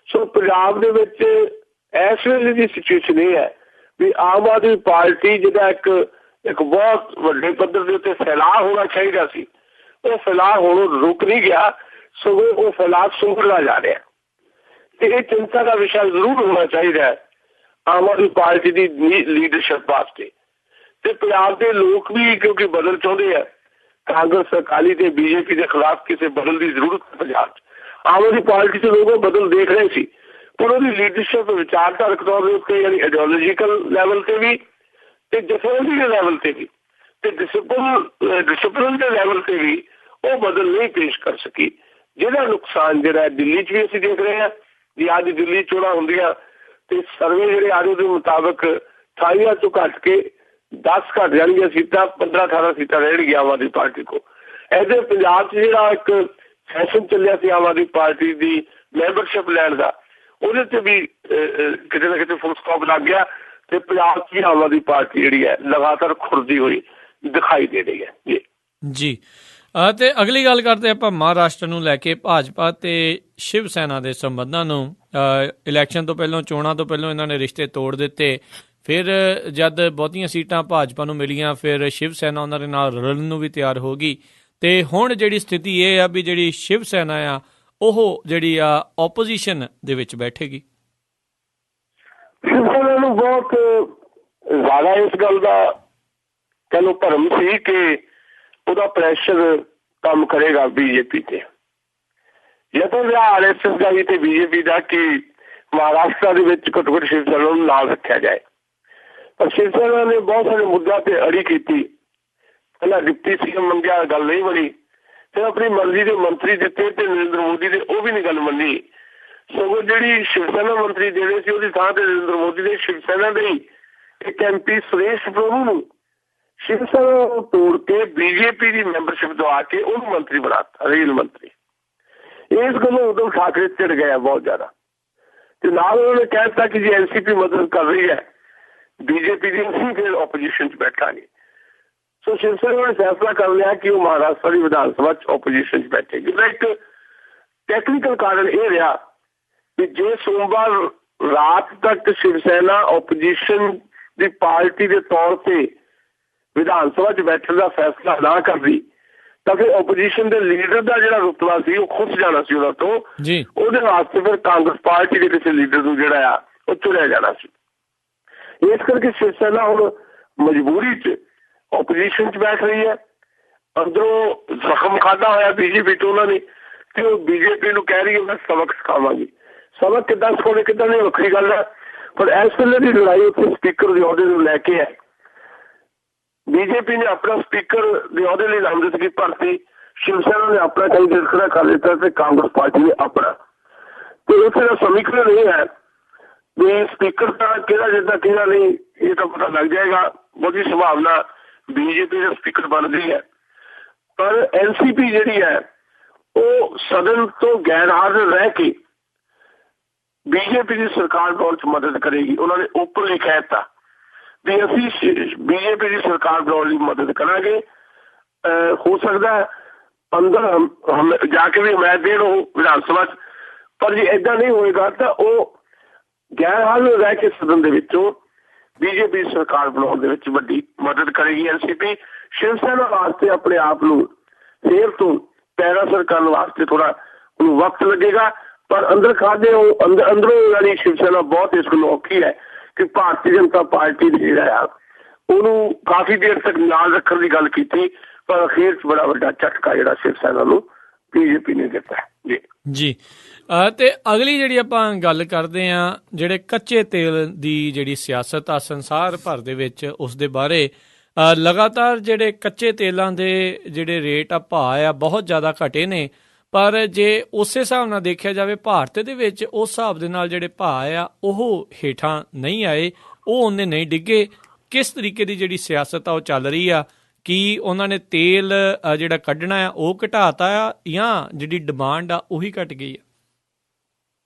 ਸੋ ਪੰਜਾਬ ਦੇ ਵਿੱਚ ਇਸ ਵੇਲੇ ਦੀ ਸਿਚੁਏਸ਼ਨ ਇਹ ਹੈ ਵੀ ਆਮ ਆਦਮੀ ਪਾਰਟੀ ਜਿਹੜਾ ਇੱਕ ਬਹੁਤ ਵੱਡੇ ਪੱਧਰ ਦੇ ਉੱਤੇ ਫੈਲਾਅ ਹੋਣਾ ਚਾਹੀਦਾ ਸੀ, ਉਹ ਫੈਲਾਅ ਹੁਣ ਰੁਕ ਨਹੀਂ ਗਿਆ, ਸਗੋਂ ਉਹ ਫੈਲਾਅ ਸੁੰਗੜਦਾ ਜਾ ਰਿਹਾ। ਤੇ ਇਹ ਚਿੰਤਾ ਦਾ ਵਿਸ਼ਾ ਜ਼ਰੂਰ ਹੋਣਾ ਚਾਹੀਦਾ ਹੈ ਆਮ ਆਦਮੀ ਪਾਰਟੀ ਦੀ ਲੀਡਰਸ਼ਿਪ ਵਾਸਤੇ। ਤੇ ਪੰਜਾਬ ਦੇ ਲੋਕ ਵੀ ਕਿਉਂਕਿ ਬਦਲ ਚਾਹੁੰਦੇ ਆ, ਕਾਂਗਰਸ, ਅਕਾਲੀ ਤੇ BJP ਦੇ ਖਿਲਾਫ ਕਿਸੇ ਬਦਲ ਦੀ ਜ਼ਰੂਰਤ ਹੈ ਪੰਜਾਬ 'ਚ। ਆਮ ਆਦਮੀ ਪਾਰਟੀ 'ਚ ਲੋਕ ਬਦਲ ਦੇਖ ਰਹੇ ਸੀ, ਪਰ ਉਹਦੀ ਲੀਡਰਸ਼ਿਪ ਵਿਚਾਰਧਾਰਕ ਤੌਰ ਦੇ ਉੱਤੇ ਯਾਨੀ ਆਈਡੀਓਲੋਜੀਕਲ ਲੈਵਲ ਤੇ ਵੀ ਤੇ ਜਥੇਬੰਦੀ ਦੇ ਲੈਵਲ ਤੇ ਵੀ ਤੇ ਡਿਸਪਲਿਨ ਦੇ ਲੈਵਲ ਤੇ ਵੀ ਉਹ ਬਦਲ ਨਹੀਂ ਪੇਸ਼ ਕਰ ਸਕੀ, ਜਿਹਦਾ ਨੁਕਸਾਨ ਜਿਹੜਾ ਦਿੱਲੀ 'ਚ ਵੀ ਅਸੀਂ ਦੇਖ ਰਹੇ ਹਾਂ। ਜੇ ਅੱਜ ਦਿੱਲੀ ਚੋਣਾਂ ਹੁੰਦੀਆਂ ਤੇ ਸਰਵੇ ਜਿਹੜੇ ਆਦੇ ਦੇ ਮੁਤਾਬਕ 28 ਤੋਂ ਘੱਟ ਕੇ 10 ਘੱਟ ਜਾਣਗੀਆਂ ਸੀਟਾਂ, 15-18 ਸੀਟਾਂ ਰਹਿਣਗੀਆਂ ਆਮ ਆਦਮੀ ਪਾਰਟੀ ਕੋਲ। ਇਹਦੇ ਪੰਜਾਬ 'ਚ ਜਿਹੜਾ ਇੱਕ ਫੈਸ਼ਨ ਚੱਲਿਆ ਸੀ ਆਮ ਆਦਮੀ ਪਾਰਟੀ ਦੀ ਮੈਂਬਰਸ਼ਿਪ ਲੈਣ ਦਾ, ਉਹਦੇ ਤੇ ਵੀ ਕਿਤੇ ਨਾ ਕਿਤੇ ਫੁੱਲ ਸਟਾਪ ਲੱਗ ਗਿਆ ਤੇ ਪੰਜਾਬ 'ਚ ਆਮ ਆਦਮੀ ਪਾਰਟੀ ਜਿਹੜੀ ਹੈ ਲਗਾਤਾਰ ਖੁਰਦੀ ਹੋਈ ਦਿਖਾਈ ਦੇ ਰਹੀ ਹੈ। ਜੀ। ਤੇ ਅਗਲੀ ਗੱਲ ਕਰਦੇ ਆਪਾਂ ਮਹਾਰਾਸ਼ਟਰ ਨੂੰ ਲੈ ਕੇ। ਭਾਜਪਾ ਤੇ ਸ਼ਿਵ ਸੈਨਾ ਦੇ ਸੰਬੰਧਾਂ ਨੂੰ ਇਲੈਕਸ਼ਨ ਤੋਂ ਪਹਿਲਾਂ, ਚੋਣਾਂ ਤੋਂ ਪਹਿਲਾਂ ਇਹਨਾਂ ਨੇ ਰਿਸ਼ਤੇ ਤੋੜ ਦਿੱਤੇ। ਫਿਰ ਜਦ ਬਹੁਤੀਆਂ ਸੀਟਾਂ ਭਾਜਪਾ ਨੂੰ ਮਿਲੀਆਂ, ਫਿਰ ਸ਼ਿਵ ਸੈਨਾ ਉਹਨਾਂ ਦੇ ਨਾਲ ਰਲਣ ਨੂੰ ਵੀ ਤਿਆਰ ਹੋ ਗਈ। ਤੇ ਹੁਣ ਜਿਹੜੀ ਸਥਿਤੀ ਇਹ ਆ ਵੀ ਜਿਹੜੀ ਸ਼ਿਵ ਸੈਨਾ ਆ ਉਹ ਜਿਹੜੀ ਆ ਓਪੋਜੀਸ਼ਨ ਦੇ ਵਿੱਚ ਬੈਠੇਗੀ। ਸ਼ਿਵ ਸੈਨਾ ਨੂੰ ਬਹੁਤ ਜ਼ਿਆਦਾ ਇਸ ਗੱਲ ਦਾ ਕਹਿ ਲਓ ਭਰਮ ਸੀ ਕਿ ਉਹਦਾ ਪ੍ਰੈਸ਼ਰ ਕੰਮ ਕਰੇਗਾ BJP ਤੇ। ਜਦੋਂ RSS ਦਾ ਵੀ ਤੇ BJP ਦਾ ਕਿ ਮਹਾਰਾਸ਼ਟਰ ਦੇ ਵਿੱਚ ਘੱਟੋ ਘੱਟ ਸ਼ਿਵ ਸੈਨਾ ਨੂੰ ਨਾਲ ਰੱਖਿਆ ਜਾਏ, ਪਰ ਸ਼ਿਵ ਸੈਨਾ ਨੇ ਬਹੁਤ ਸਾਰੇ ਮੁੱਦਿਆਂ ਤੇ ਅੜੀ ਕੀਤੀ। ਪਹਿਲਾਂ ਡਿਪਟੀ CM ਮੰਗਿਆ, ਗੱਲ ਨਹੀਂ ਬਣੀ। ਫਿਰ ਆਪਣੀ ਮਰਜ਼ੀ ਦੇ ਮੰਤਰੀ ਦਿੱਤੇ ਤੇ ਨਰਿੰਦਰ ਮੋਦੀ ਦੇ ਉਹ ਵੀ ਨਹੀਂ ਗੱਲ ਮੰਨੀ। ਸਗੋਂ ਜਿਹੜੀ ਸ਼ਿਵ ਸੈਨਾ ਮੰਤਰੀ ਦੇਣੇ ਸੀ ਉਹਦੀ ਥਾਂ ਤੇ ਨਰਿੰਦਰ ਮੋਦੀ ਨੇ ਸ਼ਿਵ ਸੈਨਾ ਦੇ ਇੱਕ MP ਸੁਰੇਸ਼ ਪ੍ਰਭੂ ਨੂੰ ਸ਼ਿਵ ਸੈਨਾ ਨੂੰ ਤੋੜ ਕੇ BJP ਦੀ ਮੈਂਬਰਸ਼ਿਪ ਦਵਾ ਕੇ ਉਹਨੂੰ ਮੰਤਰੀ ਬਣਾਤਾ, ਰੇਲ ਮੰਤਰੀ। ਇਸ ਗੱਲੋਂ ਉਦੋਂ ਠਾਕਰੇ ਚਿੜ ਗਿਆ ਬਹੁਤ ਜ਼ਿਆਦਾ। ਤੇ ਨਾਲ ਉਹਨਾਂ ਨੇ ਕਹਿ ਦਿੱਤਾ ਕਿ ਜੇ NCP ਮਦਦ ਕਰ ਰਹੀ ਹੈ BJP ਦੀ, ਅਸੀਂ ਫਿਰ ਓਪੋਜੀਸ਼ਨ 'ਚ ਬੈਠਾਂਗੇ। ਸੋ ਸ਼ਿਵ ਸੈਨਾ ਨੇ ਫੈਸਲਾ ਕਰ ਲਿਆ ਕਿ ਉਹ ਮਹਾਰਾਸ਼ਟਰ ਦੀ ਵਿਧਾਨ ਸਭਾ 'ਚ ਓਪੋਜੀਸ਼ਨ 'ਚ ਬੈਠੇਗੀ। ਉਹਦਾ ਇੱਕ ਟੈਕਨੀਕਲ ਕਾਰਨ ਇਹ ਰਿਹਾ ਕਿ ਜੇ ਸੋਮਵਾਰ ਰਾਤ ਤੱਕ ਸ਼ਿਵ ਸੈਨਾ ਓਪੋਜੀਸ਼ਨ ਦੀ ਪਾਰਟੀ ਦੇ ਤੌਰ ਤੇ ਵਿਧਾਨ ਸਭਾ 'ਚ ਬੈਠਣ ਦਾ ਫੈਸਲਾ ਨਾ ਕਰਦੀ ਤਾਂ ਫਿਰ ਓਪੋਜੀਸ਼ਨ ਦੇ ਲੀਡਰ ਦਾ ਜਿਹੜਾ ਰੁਤਬਾ ਸੀ ਉਹ ਖੁੱਸ ਜਾਣਾ ਸੀ ਉਹਨਾਂ ਤੋਂ। ਉਹਦੇ ਵਾਸਤੇ ਫਿਰ ਕਾਂਗਰਸ ਪਾਰਟੀ ਦੇ ਕਿਸੇ ਲੀਡਰ ਨੂੰ ਜਿਹੜਾ ਆ ਉਹ ਚੁਣਿਆ ਜਾਣਾ ਸੀ। ਇਸ ਕਰਕੇ ਸ਼ਿਵ ਸੈਨਾ ਹੁਣ ਮਜਬੂਰੀ 'ਚ ਓਪੋਜੀਸ਼ਨ 'ਚ ਬੈਠ ਰਹੀ ਹੈ। ਅੰਦਰੋਂ ਜ਼ਖਮ ਖਾਧਾ ਹੋਇਆ ਬੀਜੇਪੀ ਤੋਂ ਉਹਨਾਂ ਨੇ, ਤੇ ਉਹ ਬੀਜੇਪੀ ਨੂੰ ਕਹਿ ਰਹੀ ਹੈ ਮੈਂ ਸਬਕ ਸਿਖਾਵਾਂਗੀ। ਸਬਕ ਕਿੱਦਾਂ ਸਿਖਾਉਣੇ ਕਿੱਦਾਂ ਨਹੀਂ ਵੱਖਰੀ ਗੱਲ ਹੈ, ਪਰ ਇਸ ਵੇਲੇ ਦੀ ਲੜਾਈ ਉੱਥੇ ਸਪੀਕਰ ਦੇ ਅਹੁਦੇ ਨੂੰ ਲੈ ਕੇ ਹੈ। ਬੀਜੇਪੀ ਨੇ ਆਪਣਾ ਸਪੀਕਰ ਦੇ ਅਹੁਦੇ ਲਈ ਨਾਮਜ਼ਦਗੀ ਭਰਤੀ, ਸ਼ਿਵ ਸੈਨਾ ਨੇ ਆਪਣਾ ਕੈਂਡੀਡੇਟ ਖੜਾ ਕਰ ਦਿੱਤਾ ਤੇ ਕਾਂਗਰਸ ਪਾਰਟੀ ਨੇ ਆਪਣਾ। ਤੇ ਉੱਥੇ ਦਾ ਸਮੀਕਰਨ ਇਹ ਹੈ ਵੀ ਸਪੀਕਰ ਤਾਂ ਕਿਹੜਾ ਜਿੱਦਾਂ ਕਿਹੜਾ ਨਹੀਂ ਇਹ ਤਾਂ ਪਤਾ ਲੱਗ ਜਾਏਗਾ। ਬਹੁਤੀ ਸੰਭਾਵਨਾ ਬੀਜੇਪੀ ਦਾ ਸਪੀਕਰ ਬਣਦੀ ਹੈ, ਪਰ ਐਨਸੀਪੀ ਜਿਹੜੀ ਹੈ ਉਹ ਸਦਨ ਤੋਂ ਗੈਰ ਹਾਜ਼ਰ ਰਹਿ ਕੇ ਬੀਜੇਪੀ ਦੀ ਸਰਕਾਰ ਬਣਾਉਣ 'ਚ ਮਦਦ ਕਰੇਗੀ। ਉਹਨਾਂ ਨੇ ਓਪਨਲੀ ਕਹਿ ਦਿੱਤਾ ਵੀ ਅਸੀਂ ਬੀਜੇਪੀ ਦੀ ਸਰਕਾਰ ਬਣਾਉਣ ਲਈ ਮਦਦ ਕਰਾਂਗੇ। ਹੋ ਸਕਦਾ ਅੰਦਰ ਜਾ ਕੇ ਵੀ ਹਮਾਇਤ ਦੇਣ ਉਹ ਵਿਧਾਨ ਸਭਾ 'ਚ, ਪਰ ਜੇ ਏਦਾਂ ਨਹੀਂ ਹੋਏਗਾ ਤਾਂ ਉਹ ਗੈਰ ਹਾਜ਼ਰ ਰਹਿ ਕੇ ਸਦਨ ਦੇ ਵਿੱਚੋਂ ਬੀਜੇਪੀ ਦੀ ਸਰਕਾਰ ਬਣਾਉਣ ਦੇ ਵਿੱਚ ਵੱਡੀ ਮਦਦ ਕਰੇਗੀ। ਐਨਸੀਪੀ ਸ਼ਿਵ ਸੈਨਾ ਵਾਸਤੇ ਆਪਣੇ ਆਪ ਨੂੰ ਫੇਰ ਤੋਂ ਪੈਰਾਸਰ ਕਰਨ ਵਾਸਤੇ ਥੋੜਾ ਉਹਨੂੰ ਵਕਤ ਲੱਗੇਗਾ, ਪਰ ਅੰਦਰ ਖਾਦੇ ਉਹ ਅੰਦਰੋਂ ਵਾਲੀ ਸ਼ਿਵ ਸੈਨਾ ਬਹੁਤ ਇਸ ਨੂੰ ਔਖੀ ਹੈ ਕਿ ਭਾਰਤੀ ਜਨਤਾ ਪਾਰਟੀ ਨੇ ਜਿਹੜਾ ਆ ਉਹਨੂੰ ਕਾਫੀ ਦੇਰ ਤੱਕ ਨਾਲ ਰੱਖਣ ਦੀ ਗੱਲ ਕੀਤੀ, ਪਰ ਅਖੀਰ 'ਚ ਬੜਾ ਵੱਡਾ ਝਟਕਾ ਜਿਹੜਾ ਸ਼ਿਵ ਸੈਨਾ ਨੂੰ ਬੀਜੇਪੀ ਨੇ ਦਿੱਤਾ ਜੀ। ਜੀ ਤੇ ਅਗਲੀ ਜਿਹੜੀ ਆਪਾਂ ਗੱਲ ਕਰਦੇ ਹਾਂ ਜਿਹੜੇ ਕੱਚੇ ਤੇਲ ਦੀ ਜਿਹੜੀ ਸਿਆਸਤ ਆ ਸੰਸਾਰ ਭਰ ਦੇ ਵਿੱਚ, ਉਸ ਦੇ ਬਾਰੇ ਲਗਾਤਾਰ ਜਿਹੜੇ ਕੱਚੇ ਤੇਲਾਂ ਦੇ ਜਿਹੜੇ ਰੇਟ ਆ ਭਾਅ ਆ ਬਹੁਤ ਜ਼ਿਆਦਾ ਘਟੇ ਨੇ, ਪਰ ਜੇ ਉਸੇ ਹਿਸਾਬ ਨਾਲ ਦੇਖਿਆ ਜਾਵੇ ਭਾਰਤ ਦੇ ਵਿੱਚ ਉਸ ਹਿਸਾਬ ਦੇ ਨਾਲ ਜਿਹੜੇ ਭਾਅ ਆ ਉਹ ਹੇਠਾਂ ਨਹੀਂ ਆਏ, ਉਹ ਉਹਨੇ ਨਹੀਂ ਡਿੱਗੇ। ਕਿਸ ਤਰੀਕੇ ਦੀ ਜਿਹੜੀ ਸਿਆਸਤ ਆ ਉਹ ਚੱਲ ਰਹੀ ਆ? ਕੀ ਉਹਨਾਂ ਨੇ ਤੇਲ ਜਿਹੜਾ ਕੱਢਣਾ ਆ ਉਹ ਘਟਾਤਾ ਆ ਜਾਂ ਜਿਹੜੀ ਡਿਮਾਂਡ ਆ ਉਹੀ ਘਟ ਗਈ ਆ?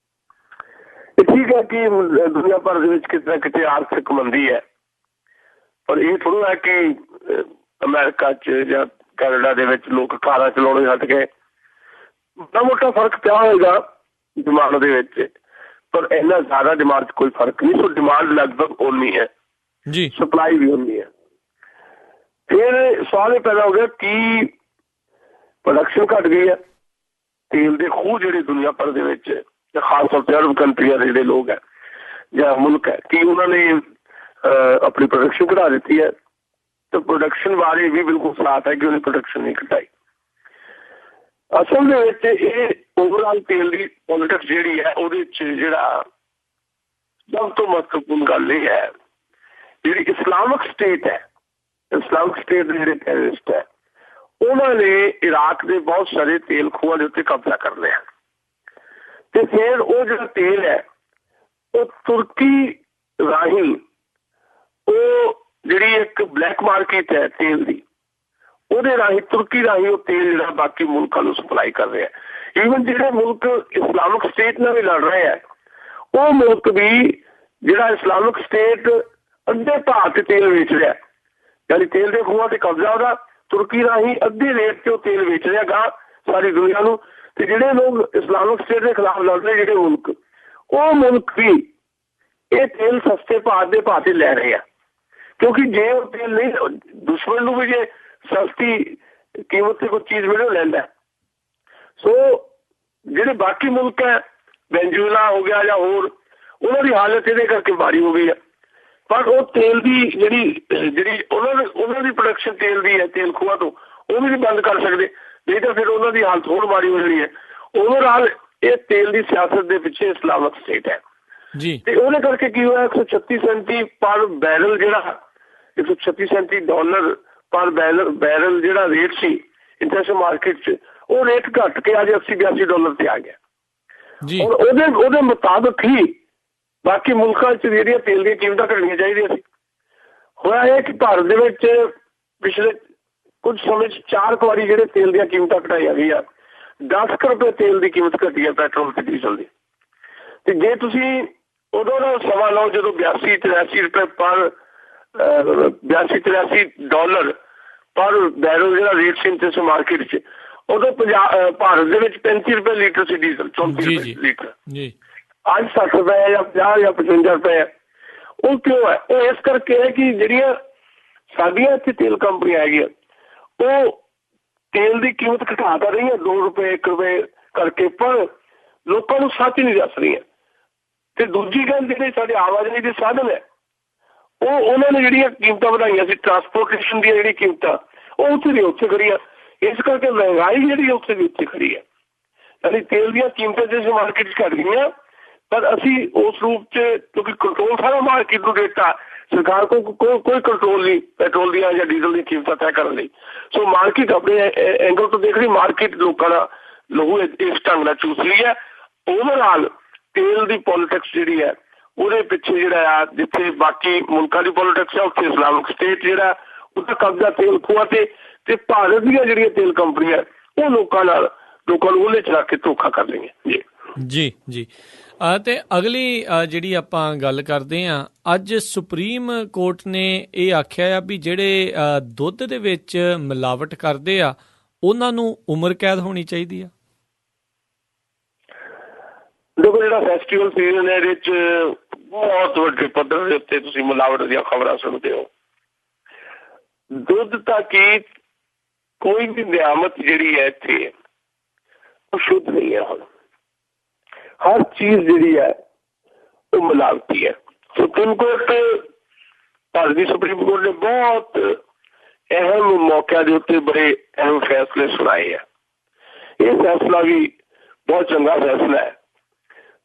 ਠੀਕ ਹੈ ਕਿ ਦੁਨੀਆ ਭਰ ਦੇ ਵਿੱਚ ਕਿਤੇ ਨਾ ਕਿਤੇ ਆਰਥਿਕ ਮੰਦੀ ਹੈ, ਪਰ ਇਹ ਥੋੜ੍ਹਾ ਹੈ ਕਿ ਅਮਰੀਕਾ 'ਚ ਜਾਂ ਕੈਨੇਡਾ ਦੇ ਵਿੱਚ ਲੋਕ ਕਾਰਾਂ ਚਲਾਉਣੇ ਹਟ ਗਏ। ਮਾੜਾ ਮੋਟਾ ਫਰਕ ਪਿਆ ਹੋਏਗਾ ਡਿਮਾਂਡ ਦੇ ਵਿੱਚ, ਪਰ ਇੰਨਾ ਜ਼ਿਆਦਾ ਡਿਮਾਂਡ 'ਚ ਕੋਈ ਫਰਕ ਨਹੀਂ। ਸੋ ਡਿਮਾਂਡ ਲਗਭਗ ਓਨੀ ਹੈ ਜੀ, ਸਪਲਾਈ ਵੀ ਓਨੀ ਹੈ। ਫਿਰ ਸਵਾਲ ਇਹ ਪੈਦਾ ਹੋ ਗਿਆ ਕਿ ਪ੍ਰੋਡਕਸ਼ਨ ਘੱਟ ਗਈ ਹੈ, ਤੇਲ ਦੇ ਖੂਹ ਜਿਹੜੇ ਦੁਨੀਆ ਭਰ ਦੇ ਵਿੱਚ ਖਾਸ ਤੌਰ ਤੇ ਅਰਬ ਕੰਟਰੀਆਂ ਦੇ ਜਿਹੜੇ ਲੋਕ ਹੈ ਜਾਂ ਮੁਲਕ ਹੈ, ਕਿ ਉਹਨਾਂ ਨੇ ਆਪਣੀ ਪ੍ਰੋਡਕਸ਼ਨ ਘਟਾ ਦਿੱਤੀ ਹੈ। ਤੇ ਪ੍ਰੋਡਕਸ਼ਨ ਬਾਰੇ ਵੀ ਬਿਲਕੁਲ ਸਾਫ਼ ਹੈ ਕਿ ਉਹਨੇ ਪ੍ਰੋਡਕਸ਼ਨ ਨਹੀਂ ਘਟਾਈ। ਅਸਲ ਦੇ ਵਿੱਚ ਇਹ ਓਵਰਆਲ ਤੇਲ ਦੀ ਪੋਲਿਟਿਕਸ ਜਿਹੜੀ ਹੈ ਉਹਦੇ 'ਚ ਜਿਹੜਾ ਸਭ ਤੋਂ ਮਹੱਤਵਪੂਰਨ ਗੱਲ ਇਹ ਹੈ ਜਿਹੜੀ ਇਸਲਾਮਿਕ ਸਟੇਟ ਹੈ, ਇਸਲਾਮਿਕ ਸਟੇਟ ਦੇ ਜਿਹੜੇ ਟੈਰਰਿਸਟ ਹੈ ਉਹਨਾਂ ਨੇ ਇਰਾਕ ਦੇ ਬਹੁਤ ਸਾਰੇ ਤੇਲ ਖੂਹਾਂ ਦੇ ਉੱਤੇ ਕਬਜ਼ਾ ਕਰ ਲਿਆ, ਤੇ ਫਿਰ ਉਹ ਜਿਹੜਾ ਤੇਲ ਹੈ ਉਹ ਤੁਰਕੀ ਰਾਹੀਂ, ਉਹ ਜਿਹੜੀ ਇੱਕ ਬਲੈਕ ਮਾਰਕੀਟ ਹੈ ਤੇਲ ਦੀ, ਉਹਦੇ ਰਾਹੀਂ ਤੁਰਕੀ ਰਾਹੀਂ ਉਹ ਤੇਲ ਜਿਹੜਾ ਬਾਕੀ ਮੁਲਕਾਂ ਨੂੰ ਸਪਲਾਈ ਕਰ ਰਿਹਾ। ਈਵਨ ਜਿਹੜੇ ਮੁਲਕ ਇਸਲਾਮਿਕ ਸਟੇਟ ਨਾਲ ਵੀ ਲੜ ਰਹੇ ਹੈ ਉਹ ਮੁਲਕ ਵੀ ਜਿਹੜਾ ਇਸਲਾਮਿਕ ਸਟੇਟ ਅੱਧੇ ਭਾਅ ਤੇ ਤੇਲ ਵੇਚ ਰਿਹਾ, ਯਾਨੀ ਤੇਲ ਦੇ ਖੂਹਾਂ ਤੇ ਕਬਜ਼ਾ ਉਹਦਾ, ਤੁਰਕੀ ਰਾਹੀਂ ਅੱਧੇ ਰੇਟ 'ਤੇ ਉਹ ਤੇਲ ਵੇਚ ਰਿਹਾ ਗਾ ਸਾਰੀ ਦੁਨੀਆ ਨੂੰ। ਤੇ ਜਿਹੜੇ ਲੋਕ ਇਸਲਾਮਿਕ ਸਟੇਟ ਦੇ ਖਿਲਾਫ ਲੜ ਰਹੇ ਜਿਹੜੇ ਮੁਲਕ, ਉਹ ਮੁਲਕ ਵੀ ਇਹ ਤੇਲ ਸਸਤੇ ਭਾਅ ਤੇ ਲੈ ਰਹੇ ਆ, ਕਿਉਂਕਿ ਜੇ ਉਹ ਤੇਲ ਨਹੀਂ, ਦੁਸ਼ਮਣ ਨੂੰ ਵੀ ਜੇ ਸਸਤੀ ਕੀਮਤ ਤੇ ਕੋਈ ਚੀਜ਼ ਮਿਲੇ ਉਹ ਲੈਂਦਾ। ਸੋ ਜਿਹੜੇ ਬਾਕੀ ਮੁਲਕ ਹੈ, ਵੈਨਜ਼ੂਏਲਾ ਹੋ ਗਿਆ ਜਾਂ ਹੋਰ, ਉਹਨਾਂ ਦੀ ਹਾਲਤ ਇਹਦੇ ਕਰਕੇ ਮਾੜੀ ਹੋ ਗਈ ਹੈ। ਪਰ ਉਹ ਤੇਲ ਦੀ ਜਿਹੜੀ ਉਹਨਾਂ ਦੀ ਪ੍ਰੋਡਕਸ਼ਨ ਤੇਲ ਦੀ ਹੈ ਤੇਲ ਖੂਹਾਂ ਤੋਂ, ਉਹ ਵੀ ਨਹੀਂ ਬੰਦ ਕਰ ਸਕਦੇ, ਨਹੀਂ ਤਾਂ ਫਿਰ ਉਹਨਾਂ ਦੀ ਹਾਲਤ ਹੋਰ ਮਾੜੀ ਹੋ ਜਾਣੀ ਹੈ। ਓਵਰਆਲ ਇਹ ਤੇਲ ਦੀ ਸਿਆਸਤ ਦੇ ਪਿੱਛੇ ਇਸਲਾਮਿਕ ਸਟੇਟ ਹੈ ਜੀ। ਤੇ ਉਹਦੇ ਕਰਕੇ ਕੀ ਹੋਇਆ, 136 ਸੈਂਤੀ ਪਰ ਬੈਰਲ ਜਿਹੜਾ $136 ਪਰ ਬੈਰਲ ਜਿਹੜਾ ਰੇਟ ਸੀ ਇੰਟਰਨੈਸ਼ਨਲ ਮਾਰਕੀਟ 'ਚ, ਉਹ ਰੇਟ ਘੱਟ ਕੇ ਅੱਜ $80-82 ਤੇ ਆ ਗਿਆ ਜੀ। ਔਰ ਉਹਦੇ ਮੁਤਾਬਕ ਹੀ ਬਾਕੀ ਮੁਲਕਾਂ 'ਚ ਜਿਹੜੀਆਂ ਤੇਲ ਦੀਆਂ ਕੀਮਤਾਂ ਘਟਣੀਆਂ ਚਾਹੀਦੀਆਂ ਸੀ। ਹੋਇਆ ਇਹ ਕਿ ਭਾਰਤ ਦੇ ਵਿੱਚ ਪਿਛਲੇ ਕੁਝ ਸਮੇਂ 'ਚ 4 ਵਾਰੀ ਜਿਹੜੇ ਤੇਲ ਦੀਆਂ ਕੀਮਤਾਂ ਘਟਾਈਆਂ ਗਈਆਂ। 10 ਰੁਪਏ ਤੇਲ ਦੀ ਕੀਮਤ ਘਟੀ ਹੈ ਪੈਟਰੋਲ ਤੇ ਡੀਜ਼ਲ ਦੀ। ਤੇ ਜੇ ਤੁਸੀਂ ਉਦੋਂ ਦਾ ਸਮਾਂ ਲਓ ਜਦੋਂ $82-83 ਪਰ ਬੈਰਲ ਜਿਹੜਾ ਰੇਟ ਸੀ ਇੰਟਰਨੈਸ਼ਨਲ ਮਾਰਕੀਟ 'ਚ, ਉਦੋਂ ਭਾਰਤ ਦੇ ਵਿੱਚ $35 ਲੀਟਰ ਸੀ ਡੀਜ਼ਲ, $34 ਲੀਟਰ। ਅੱਜ 60 ਰੁਪਏ ਜਾਂ 50 ਜਾਂ 55 ਰੁਪਏ ਹੈ। ਉਹ ਕਿਉਂ ਹੈ? ਉਹ ਇਸ ਕਰਕੇ ਹੈ ਕਿ ਜਿਹੜੀਆਂ ਸਾਡੀਆਂ ਇੱਥੇ ਤੇਲ ਕੰਪਨੀਆਂ ਹੈਗੀਆਂ ਉਹ ਤੇਲ ਦੀ ਕੀਮਤ ਘਟਾ ਤਾਂ ਰਹੀਆਂ 2 ਰੁਪਏ 1 ਰੁਪਏ ਕਰਕੇ, ਪਰ ਲੋਕਾਂ ਨੂੰ ਸੱਚ ਨਹੀਂ ਦੱਸ ਰਹੀਆਂ। ਤੇ ਦੂਜੀ ਗੱਲ ਜਿਹੜੇ ਸਾਡੇ ਆਵਾਜਾਈ ਦੇ ਸਾਧਨ ਹੈ ਉਹਨਾਂ ਨੇ ਜਿਹੜੀਆਂ ਕੀਮਤਾਂ ਵਧਾਈਆਂ ਸੀ ਟਰਾਂਸਪੋਰਟੇਸ਼ਨ ਦੀਆਂ ਜਿਹੜੀ ਕੀਮਤਾਂ, ਉਹ ਉੱਥੇ ਦੀ ਉੱਥੇ ਕਰੀਆਂ। ਇਸ ਕਰਕੇ ਮਹਿੰਗਾਈ ਜਿਹੜੀ ਉੱਥੇ ਦੀ ਉੱਥੇ ਖੜੀ ਹੈ। ਯਾਨੀ ਤੇਲ ਦੀਆਂ ਕੀਮਤਾਂ ਜਿਸ ਮਾਰਕੀਟ 'ਚ ਘੱਟ ਗਈਆਂ, ਪਰ ਅਸੀਂ ਉਸ ਰੂਪ 'ਚ, ਕਿਉਂਕਿ ਕੰਟਰੋਲ ਸਾਰਾ ਮਾਰਕੀਟ ਨੂੰ ਦਿੱਤਾ, ਸਰਕਾਰ ਕੋਲ ਕੋਈ ਕੰਟਰੋਲ ਨਹੀਂ ਪੈਟਰੋਲ ਦੀਆਂ ਜਾਂ ਡੀਜ਼ਲ ਦੀਆਂ ਕੀਮਤਾਂ ਤੈਅ ਕਰਨ ਲਈ। ਸੋ ਮਾਰਕੀਟ ਆਪਣੇ ਐਂਗਲ ਤੋਂ ਦੇਖ ਰਹੀ, ਮਾਰਕੀਟ ਲੋਕਾਂ ਦਾ ਲਹੂ ਇਸ ਢੰਗ ਨਾਲ ਚੂਸ ਰਹੀ ਹੈ। ਓਵਰਆਲ ਤੇਲ ਦੀ ਪੋਲੀਟਿਕਸ ਜਿਹੜੀ ਹੈ ਉਹਦੇ ਪਿੱਛੇ ਜਿਹੜਾ ਆ, ਜਿੱਥੇ ਬਾਕੀ ਮੁਲਕਾਂ ਦੀ ਪੋਲੀਟਿਕਸ ਹੈ ਉੱਥੇ ਇਸਲਾਮਿਕ ਸਟੇਟ ਜਿਹੜਾ ਉਹਦਾ ਕਬਜ਼ਾ ਤੇਲ ਖੂਹਾਂ ਤੇ ਭਾਰਤ ਦੀਆਂ ਜਿਹੜੀਆਂ ਤੇਲ ਕੰਪਨੀਆਂ ਉਹ ਲੋਕਾਂ ਨੂੰ ਉਹਦੇ 'ਚ ਰੱਖ ਕੇ ਧੋਖਾ ਕਰ ਰਹੀਆਂ। ਜੀ ਜੀ ਤੇ ਅਗਲੀ ਜਿਹੜੀ ਆਪਾਂ ਗੱਲ ਕਰਦੇ ਹਾਂ, ਅੱਜ ਸੁਪਰੀਮ ਕੋਰਟ ਨੇ ਇਹ ਆਖਿਆ ਆ ਵੀ ਜਿਹੜੇ ਦੁੱਧ ਦੇ ਵਿੱਚ ਮਿਲਾਵਟ ਕਰਦੇ ਆ ਉਹਨਾਂ ਨੂੰ ਉਮਰ ਕੈਦ ਹੋਣੀ ਚਾਹੀਦੀ ਆ। ਦੇਖੋ, ਜਿਹੜਾ ਫੈਸਟੀਵਲ ਸੀਜ਼ਨ ਹੈ ਇਹਦੇ 'ਚ ਬਹੁਤ ਵੱਡੇ ਪੱਧਰ ਦੇ ਉੱਤੇ ਤੁਸੀਂ ਮਿਲਾਵਟ ਦੀਆਂ ਖਬਰਾਂ ਸੁਣਦੇ ਹੋ। ਦੁੱਧ ਤਾਂ ਕੀ, ਕੋਈ ਵੀ ਨਿਆਮਤ ਜਿਹੜੀ ਹੈ ਇੱਥੇ ਉਹ ਸ਼ੁੱਧ ਨਹੀਂ ਹੈ। ਹੁਣ ਹਰ ਚੀਜ਼ ਜਿਹੜੀ ਹੈ ਉਹ ਮਿਲਾਵਟੀ ਹੈ। ਸੁਪਰੀਮ ਕੋਰਟ, ਭਾਰਤ ਦੀ ਸੁਪਰੀਮ ਕੋਰਟ ਨੇ ਬਹੁਤ ਅਹਿਮ ਮੌਕਿਆਂ ਦੇ ਉੱਤੇ ਬੜੇ ਅਹਿਮ ਫੈਸਲੇ ਸੁਣਾਏ ਆ। ਇਹ ਫੈਸਲਾ ਵੀ ਬਹੁਤ ਚੰਗਾ ਫੈਸਲਾ ਹੈ,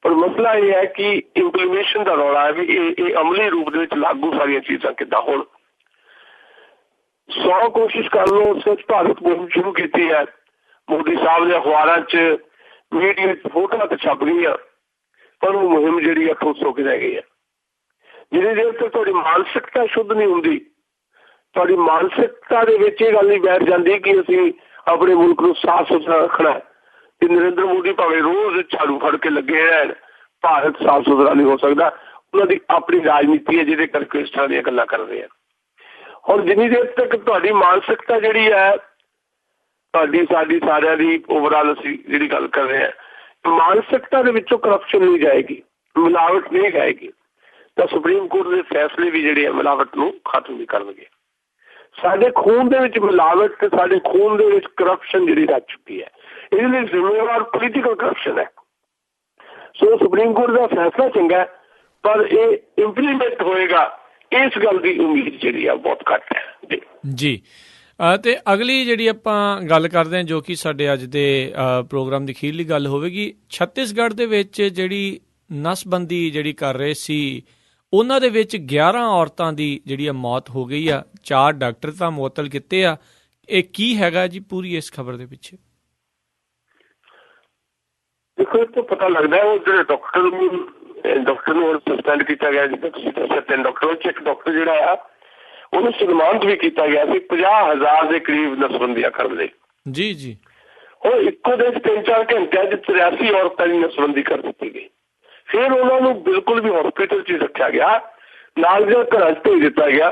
ਪਰ ਮਸਲਾ ਇਹ ਹੈ ਕਿ ਇੰਪਲੀਮੇਸ਼ਨ ਦਾ ਰੌਲਾ ਹੈ ਵੀ ਇਹ ਅਮਲੀ ਰੂਪ ਦੇ ਵਿੱਚ ਲਾਗੂ ਸਾਰੀਆਂ ਚੀਜ਼ਾਂ ਕਿੱਦਾਂ ਹੋਣ। 100 ਕੋਸ਼ਿਸ਼ ਕਰ ਲਓ। ਸੱਚ ਭਾਰਤ ਮੁਹਿੰਮ ਸ਼ੁਰੂ ਕੀਤੀ ਹੈ, ਮੋਦੀ ਸਾਹਿਬ ਨੇ ਅਖਬਾਰਾਂ 'ਚ ਮੀਡੀਆ 'ਚ ਫੋਟੋਆਂ ਤੇ ਛਪ ਗਈਆਂ, ਪਰ ਉਹ ਮੁਹਿੰਮ ਜਿਹੜੀ ਹੈ ਠੋਸ ਹੋ ਕੇ ਰਹਿ ਗਈ ਹੈ। ਜਿੰਨੀ ਦੇਰ ਤੱਕ ਤੁਹਾਡੀ ਮਾਨਸਿਕਤਾ ਸ਼ੁੱਧ ਨਹੀਂ ਹੁੰਦੀ, ਤੁਹਾਡੀ ਮਾਨਸਿਕਤਾ ਦੇ ਵਿੱਚ ਇਹ ਗੱਲ ਨਹੀਂ ਬੈਠ ਜਾਂਦੀ ਕਿ ਅਸੀਂ ਆਪਣੇ ਮੁਲਕ ਨੂੰ ਸਾਫ਼ ਸੁਥਰਾ ਰੱਖਣਾ ਤੇ ਨਰਿੰਦਰ ਮੋਦੀ ਭਾਵੇਂ ਰੋਜ਼ ਝਾੜੂ ਫੜ ਕੇ ਲੱਗੇ ਰਹਿਣ, ਭਾਰਤ ਸਾਫ਼ ਸੁਥਰਾ ਨਹੀਂ ਹੋ ਸਕਦਾ। ਉਹਨਾਂ ਦੀ ਆਪਣੀ ਰਾਜਨੀਤੀ ਹੈ ਜਿਹਦੇ ਕਰਕੇ ਇਸ ਤਰ੍ਹਾਂ ਦੀਆਂ ਗੱਲਾਂ ਕਰਦੇ ਆ। ਹੁਣ ਜਿੰਨੀ ਦੇਰ ਤੱਕ ਤੁਹਾਡੀ ਮਾਨਸਿਕਤਾ ਜਿਹੜੀ ਹੈ, ਸਾਡੀ ਸਾਰਿਆਂ ਦੀ ਓਵਰਆਲ ਅਸੀਂ ਜਿਹੜੀ ਗੱਲ ਕਰ ਰਹੇ ਹਾਂ, ਮਾਨਸਿਕਤਾ ਦੇ ਵਿੱਚੋਂ ਕਰਪਸ਼ਨ ਨਹੀਂ ਜਾਏਗੀ, ਮਿਲਾਵਟ ਨਹੀਂ ਜਾਏਗੀ, ਤਾਂ ਸੁਪਰੀਮ ਕੋਰਟ ਦੇ ਫੈਸਲੇ ਵੀ ਜਿਹੜੇ ਆ ਮਿਲਾਵਟ ਨੂੰ ਖਤਮ ਨਹੀਂ ਕਰਨਗੇ। ਸਾਡੇ ਖੂਨ ਦੇ ਵਿੱਚ ਮਿਲਾਵਟ ਤੇ ਸਾਡੇ ਖੂਨ ਦੇ ਵਿੱਚ ਕਰਪਸ਼ਨ ਜਿਹੜੀ ਰੱਜ ਚੁੱਕੀ ਹੈ, ਇਹਦੇ ਲਈ ਜ਼ਿੰਮੇਵਾਰ ਪੋਲੀਟੀਕਲ ਕਰਪਸ਼ਨ ਹੈ। ਸੋ ਸੁਪਰੀਮ ਕੋਰਟ ਦਾ ਫੈਸਲਾ ਚੰਗਾ, ਪਰ ਇਹ ਇੰਪਲੀਮੈਂਟ ਹੋਏਗਾ ਇਸ ਗੱਲ ਦੀ ਉਮੀਦ ਜਿਹੜੀ ਆ ਬਹੁਤ ਘੱਟ ਹੈ। ਜੀ ਤੇ ਅਗਲੀ ਜਿਹੜੀ ਆਪਾਂ ਗੱਲ ਕਰਦੇ ਹਾਂ, ਜੋ ਕਿ ਸਾਡੇ ਅੱਜ ਦੇ ਪ੍ਰੋਗਰਾਮ ਦੀ ਅਖੀਰਲੀ ਗੱਲ ਹੋਵੇਗੀ, ਛੱਤੀਸਗੜ੍ਹ ਦੇ ਵਿੱਚ ਜਿਹੜੀ ਨਸਬੰਦੀ ਜਿਹੜੀ ਕਰ ਰਹੇ ਸੀ ਉਹਨਾਂ ਦੇ ਵਿੱਚ 11 ਔਰਤਾਂ ਦੀ ਜਿਹੜੀ ਮੌਤ ਹੋ ਗਈ ਆ, 4 ਡਾਕਟਰ ਤਾਂ ਮੁਅੱਤਲ ਕੀਤੇ ਆ। ਇਹ ਕੀ ਹੈਗਾ ਜੀ ਪੂਰੀ ਇਸ ਖਬਰ ਦੇ ਪਿੱਛੇ? ਦੇਖੋ, ਇਹ ਤੋਂ ਪਤਾ ਲੱਗਦਾ ਉਹ ਜਿਹੜੇ ਡਾਕਟਰ ਨੂੰ ਸਸਪੈਂਡ ਕੀਤਾ ਗਿਆ, ਜਿੱਦਾਂ ਤੁਸੀਂ ਦੱਸਿਆ 3 ਡਾਕਟਰ, ਇੱਕ ਡਾਕਟਰ ਜਿਹੜਾ ਆ ਉਹਨੂੰ ਸਨਮਾਨਿਤ ਵੀ ਕੀਤਾ ਗਿਆ ਸੀ 50,000 ਦੇ ਕਰੀਬ ਨਸਬੰਦੀਆਂ ਕਰਨ ਲਈ। ਜੀ ਜੀ। ਉਹ ਇੱਕੋ ਦਿਨ 3-4 ਘੰਟਿਆਂ 'ਚ 83 ਔਰਤਾਂ ਦੀ ਨਸਬੰਦੀ ਕਰ ਦਿੱਤੀ ਗਈ। ਫਿਰ ਉਹਨਾਂ ਨੂੰ ਬਿਲਕੁਲ ਵੀ ਹਸਪੀਟਲ 'ਚ ਰੱਖਿਆ ਗਿਆ, ਨਾਲ ਦੇ ਘਰਾਂ 'ਚ ਭੇਜ ਦਿੱਤਾ ਗਿਆ।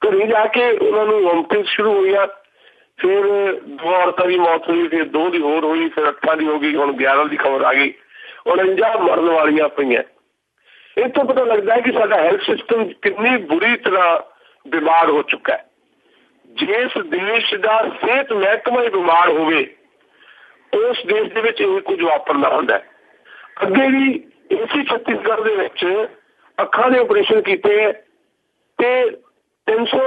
ਘਰੇ ਜਾ ਕੇ ਉਹਨਾਂ ਨੂੰ ਵੋਮਟਿੰਗ ਸ਼ੁਰੂ ਹੋਈਆਂ, ਫਿਰ 2 ਔਰਤਾਂ ਦੀ ਮੌਤ ਹੋਈ, ਫਿਰ 2 ਦੀ ਹੋਰ ਹੋਈ, ਫਿਰ 8 ਦੀ ਹੋ ਗਈ, ਹੁਣ 11 ਦੀ ਖਬਰ ਆ ਗਈ, 49 ਮਰਨ ਵਾਲੀਆਂ ਪਈਆਂ। ਇਹ ਤੋਂ ਪਤਾ ਲੱਗਦਾ ਹੈ ਕਿ ਸਾਡਾ ਹੈਲਥ ਸਿਸਟਮ ਕਿੰਨੀ ਬੁਰੀ ਤਰ੍ਹਾਂ ਬਿਮਾਰ ਹੋ ਚੁੱਕਾ ਹੈ। ਜਿਸ ਦੇਸ਼ ਦਾ ਸਿਹਤ ਮਹਿਕਮਾ ਹੀ ਬਿਮਾਰ ਹੋਵੇ, ਉਸ ਦੇਸ਼ ਦੇ ਵਿੱਚ ਇਹ ਕੁਝ ਵਾਪਰਨਾ ਹੁੰਦਾ ਹੈ। ਅੱਗੇ ਵੀ ਇਸੇ ਛੱਤੀਸਗੜ੍ਹ ਦੇ ਵਿੱਚ ਅੱਖਾਂ ਦੇ ਆਪਰੇਸ਼ਨ ਕੀਤੇ ਤੇ 300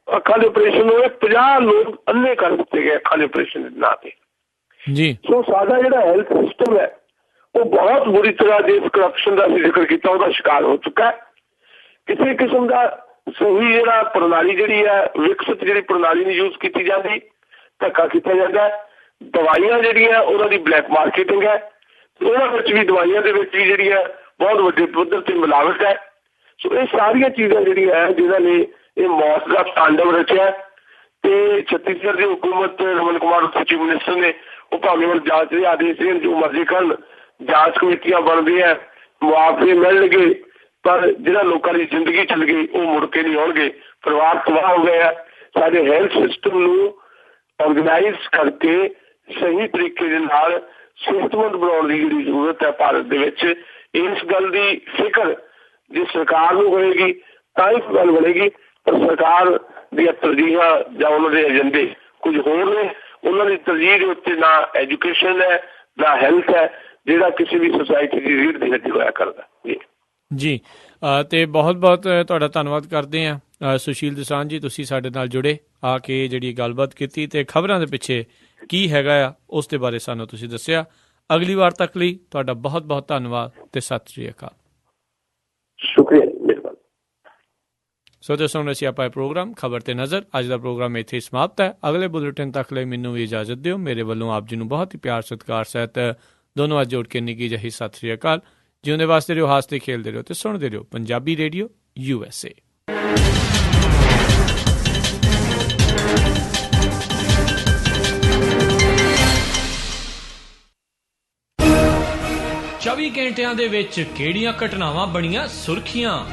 ਅੱਖਾਂ ਦੇ ਆਪਰੇਸ਼ਨ ਹੋਏ, 50 ਲੋਕ ਅੰਨੇ ਕਰ ਦਿੱਤੇ ਗਏ ਅੱਖਾਂ ਦੇ ਆਪਰੇਸ਼ਨ ਦੇ ਨਾਂ ਤੇ। ਜੀ। ਸੋ ਸਾਡਾ ਜਿਹੜਾ ਹੈਲਥ ਸਿਸਟਮ ਹੈ ਉਹ ਬਹੁਤ ਬੁਰੀ ਤਰ੍ਹਾਂ ਜਿਸ ਕਰਪਸ਼ਨ ਦਾ ਅਸੀਂ ਜ਼ਿਕਰ ਕੀਤਾ ਉਹਦਾ ਸ਼ਿਕਾਰ ਹੋ ਚੁੱਕਾ ਹੈ। ਕਿਸੇ ਕਿਸਮ ਦਾ ਸਹੀ ਜਿਹੜਾ ਪ੍ਰਣਾਲੀ ਜਿਹੜੀ ਹੈ, ਵਿਕਸਿਤ ਜਿਹੜੀ ਪ੍ਰਣਾਲੀ ਨਹੀਂ ਯੂਜ਼ ਕੀਤੀ ਜਾਂਦੀ, ਧੱਕਾ ਕੀਤਾ ਜਾਂਦਾ। ਦਵਾਈਆਂ ਜਿਹੜੀਆਂ ਉਹਨਾਂ ਦੀ ਬਲੈਕ ਮਾਰਕੀਟਿੰਗ ਹੈ, ਉਹਨਾਂ ਵਿੱਚ ਵੀ ਦਵਾਈਆਂ ਦੇ ਵਿੱਚ ਵੀ ਜਿਹੜੀ ਹੈ ਬਹੁਤ ਵੱਡੇ ਪੱਧਰ ਤੇ ਮਿਲਾਵਟ ਹੈ। ਸੋ ਇਹ ਸਾਰੀਆਂ ਚੀਜ਼ਾਂ ਜਿਹੜੀਆਂ ਹੈ ਜਿਨ੍ਹਾਂ ਨੇ ਇਹ ਮੌਤ ਦਾ ਤਾਂਡਵ ਰਚਿਆ, ਤੇ ਛੱਤੀਸਗੜ੍ਹ ਦੀ ਹੁਕੂਮਤ ਰਮਨ ਕੁਮਾਰ ਚੀਫ ਮਿਨਿਸਟਰ ਨੇ ਉਹ ਭਾਵੇਂ ਹੁਣ ਜਾਂਚ ਦੇ ਆਦੇਸ਼ ਦੇਣ, ਜੋ ਮਰਜ਼ੀ ਕਰਨ, ਜਾਂਚ ਕਮੇਟੀਆਂ ਬਣਦੀਆਂ, ਮੁਆਵਜ਼ੇ ਮਿਲਣਗੇ, ਪਰ ਜਿਹੜਾ ਲੋਕਾਂ ਦੀ ਜ਼ਿੰਦਗੀ ਚੱਲ ਗਈ ਉਹ ਮੁੜ ਕੇ ਨਹੀਂ ਆਉਣਗੇ। ਪਰਿਵਾਰ ਤਬਾਹ ਹੋ ਗਏ ਆ। ਸਾਡੇ ਹੈਲਥ ਸਿਸਟਮ ਨੂੰ ਆਰਗੇਨਾਈਜ਼ ਕਰਕੇ ਸਹੀ ਤਰੀਕੇ ਦੇ ਨਾਲ ਸਿਹਤਮੰਦ ਬਣਾਉਣ ਦੀ ਜਿਹੜੀ ਜ਼ਰੂਰਤ ਹੈ ਭਾਰਤ ਦੇ ਵਿੱਚ। ਇਸ ਗੱਲ ਦੀ ਫਿਕਰ ਜੇ ਸਰਕਾਰ ਨੂੰ ਹੋਏਗੀ ਤਾਂ ਹੀ ਗੱਲ ਬਣੇਗੀ, ਪਰ ਸਰਕਾਰ ਦੀਆਂ ਤਰਜੀਹਾਂ ਜਾਂ ਉਹਨਾਂ ਦੇ ਏਜੰਡੇ ਕੁਝ ਹੋਰ ਨੇ। ਉਹਨਾਂ ਦੀ ਤਰਜੀਹ ਦੇ ਉੱਤੇ ਨਾ ਐਜੂਕੇਸ਼ਨ ਹੈ ਨਾ ਹੈਲਥ ਹੈ, ਜਿਹੜਾ ਕਿਸੇ ਵੀ ਸੁਸਾਇਟੀ ਦੀ ਰੀੜ ਦੀ ਹੱਡੀ ਹੋਇਆ ਕਰਦਾ। ਜੀ ਤੇ ਬਹੁਤ ਬਹੁਤ ਤੁਹਾਡਾ ਧੰਨਵਾਦ ਕਰਦੇ ਹਾਂ ਸੁਸ਼ੀਲ ਦੋਸਾਂਝ ਜੀ, ਤੁਸੀਂ ਸਾਡੇ ਨਾਲ ਜੁੜੇ, ਆ ਕੇ ਜਿਹੜੀ ਗੱਲਬਾਤ ਕੀਤੀ ਤੇ ਖਬਰਾਂ ਦੇ ਪਿੱਛੇ ਕੀ ਹੈਗਾ ਆ ਉਸ ਦੇ ਬਾਰੇ ਸਾਨੂੰ ਤੁਸੀਂ ਦੱਸਿਆ। ਅਗਲੀ ਵਾਰ ਤੱਕ ਲਈ ਤੁਹਾਡਾ ਬਹੁਤ ਬਹੁਤ ਧੰਨਵਾਦ ਤੇ ਸਤਿ ਸ਼੍ਰੀ ਅਕਾਲ। ਸ਼ੁਕਰੀਆ, ਮਿਹਰਬਾਨੀ। ਸੋ ਦੋਸਤੋ, ਹੁਣ ਅਸੀਂ ਆਪਾਂ ਇਹ ਪ੍ਰੋਗਰਾਮ ਖਬਰ ਤੇ ਨਜ਼ਰ, ਅੱਜ ਦਾ ਪ੍ਰੋਗਰਾਮ ਇੱਥੇ ਹੀ ਸਮਾਪਤ ਹੈ। ਅਗਲੇ ਬੁਲੇਟਿਨ ਤੱਕ ਲਈ ਮੈਨੂੰ ਵੀ ਇਜਾਜ਼ਤ ਦਿਓ। ਮੇਰੇ ਵੱਲੋਂ ਆਪ ਜੀ ਨੂੰ ਬਹੁਤ ਹੀ ਪਿਆਰ ਸਤਿਕਾਰ ਸਹਿਤ ਦੋਨੋਂ ਹੱਥ ਜੋੜ ਕੇ ਨਿੱਘੀ ਜਿਹੀ ਸਤਿ ਸ਼੍ਰੀ ਅਕਾਲ। ਜਿਉਂਦੇ ਵਾਸਤੇ ਰਹੋ, ਹੱਸਦੇ ਖੇਲਦੇ ਰਹੋ ਤੇ ਸੁਣਦੇ ਰਹੋ ਪੰਜਾਬੀ ਰੇਡੀਓ USA। ਚੌਵੀ ਘੰਟਿਆਂ ਦੇ ਵਿੱਚ ਕਿਹੜੀਆਂ ਘਟਨਾਵਾਂ ਬਣੀਆਂ ਸੁਰਖੀਆਂ?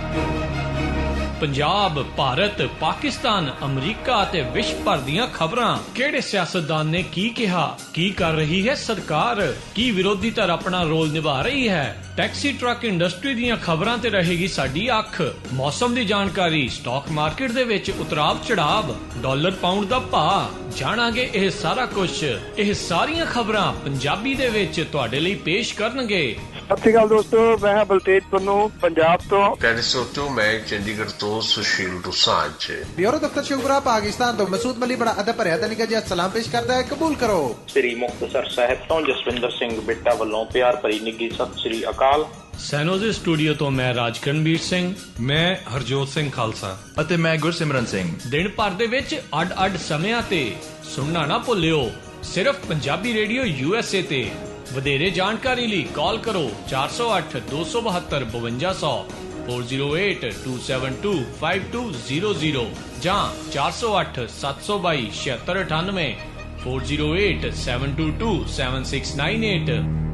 ਪੰਜਾਬ, ਭਾਰਤ, ਪਾਕਿਸਤਾਨ, ਅਮਰੀਕਾ ਅਤੇ ਵਿਸ਼ਵ ਭਰ ਦੀਆਂ ਖਬਰਾਂ। ਕਿਹੜੇ ਸਿਆਸਤਦਾਨ ਨੇ ਕੀ ਕਿਹਾ? ਕੀ ਕਰ ਰਹੀ ਹੈ ਸਰਕਾਰ? ਕੀ ਵਿਰੋਧੀ ਧਿਰ ਆਪਣਾ ਰੋਲ ਨਿਭਾ ਰਹੀ ਹੈ? ਟੈਕਸੀ ਟਰੱਕ ਇੰਡਸਟਰੀ ਦੀਆਂ ਖਬਰਾਂ ਤੇ ਰਹੇਗੀ ਸਾਡੀ ਅੱਖ। ਮੌਸਮ ਦੀ ਜਾਣਕਾਰੀ, ਸਟਾਕ ਮਾਰਕੀਟ ਦੇ ਵਿੱਚ ਉਤਰਾਵ ਚੜਾਵ, ਡਾਲਰ ਪਾਉਂਡ ਦਾ ਭਾਅ, ਜਾਣਾਂਗੇ ਇਹ ਸਾਰਾ ਕੁਝ। ਇਹ ਸਾਰੀਆਂ ਖਬਰਾਂ ਪੰਜਾਬੀ ਦੇ ਵਿੱਚ ਤੁਹਾਡੇ ਲਈ ਪੇਸ਼ ਕਰਨਗੇ। ਸਤਿ ਸ਼੍ਰੀ ਅਕਾਲ ਦੋਸਤੋ, ਮੈਂ ਹਾਂ ਬਲਤੇਜ ਪੰਨੂ ਪੰਜਾਬ ਤੋਂ। ਪੈਰਿਸੋਟੋ, ਮੈਂ ਚੰਡੀਗੜ੍ਹ ਤੋਂ ਸੁਸ਼ੀਲ ਦੋਸਾਂਝ। ਬਿਊਰੋ ਦਫ਼ਤਰ ਸ਼ੁਗਰਾ ਪਾਕਿਸਤਾਨ ਤੋਂ ਮਸੂਦ ਮਲੀ ਬੜਾ ਅਦਬ ਭਰਿਆ ਤਨੀਕਾ ਜਿਹਾ ਸਲਾਮ ਪੇਸ਼ ਕਰਦਾ ਹੈ, ਕਬੂਲ ਕਰੋ। ਸ੍ਰੀ ਮੁਕਤਸਰ ਸਾਹਿਬ ਤੋਂ ਜਸਵਿੰਦਰ ਸਿੰਘ ਬਿੱਟਾ ਵੱਲੋਂ ਪਿਆਰ ਭਰੀ ਨਿੱਘੀ ਸਤਿ ਸ੍ਰੀ ਅਕਾਲ। ਸੈਨੋਜ਼ੇ ਸਟੂਡੀਓ ਤੋਂ ਮੈਂ ਰਾਜਕਰਨਵੀਰ ਸਿੰਘ, ਮੈਂ ਹਰਜੋਤ ਸਿੰਘ ਖਾਲਸਾ ਅਤੇ ਮੈਂ ਗੁਰਸਿਮਰਨ ਸਿੰਘ। ਦਿਨ ਭਰ ਦੇ ਵਿੱਚ ਅੱਡ-ਅੱਡ ਸਮਿਆਂ ਤੇ ਸੁਣਨਾ ਨਾ ਭੁੱਲਿਓ, ਸਿਰਫ ਪੰਜਾਬੀ ਰੇਡੀਓ USA ਤੇ। ਵਧੇਰੇ ਜਾਣਕਾਰੀ ਲਈ ਕਾਲ ਕਰੋ 408 272 5200, 4082725200 ਜਾਂ 408 722 7698, 408722 7698।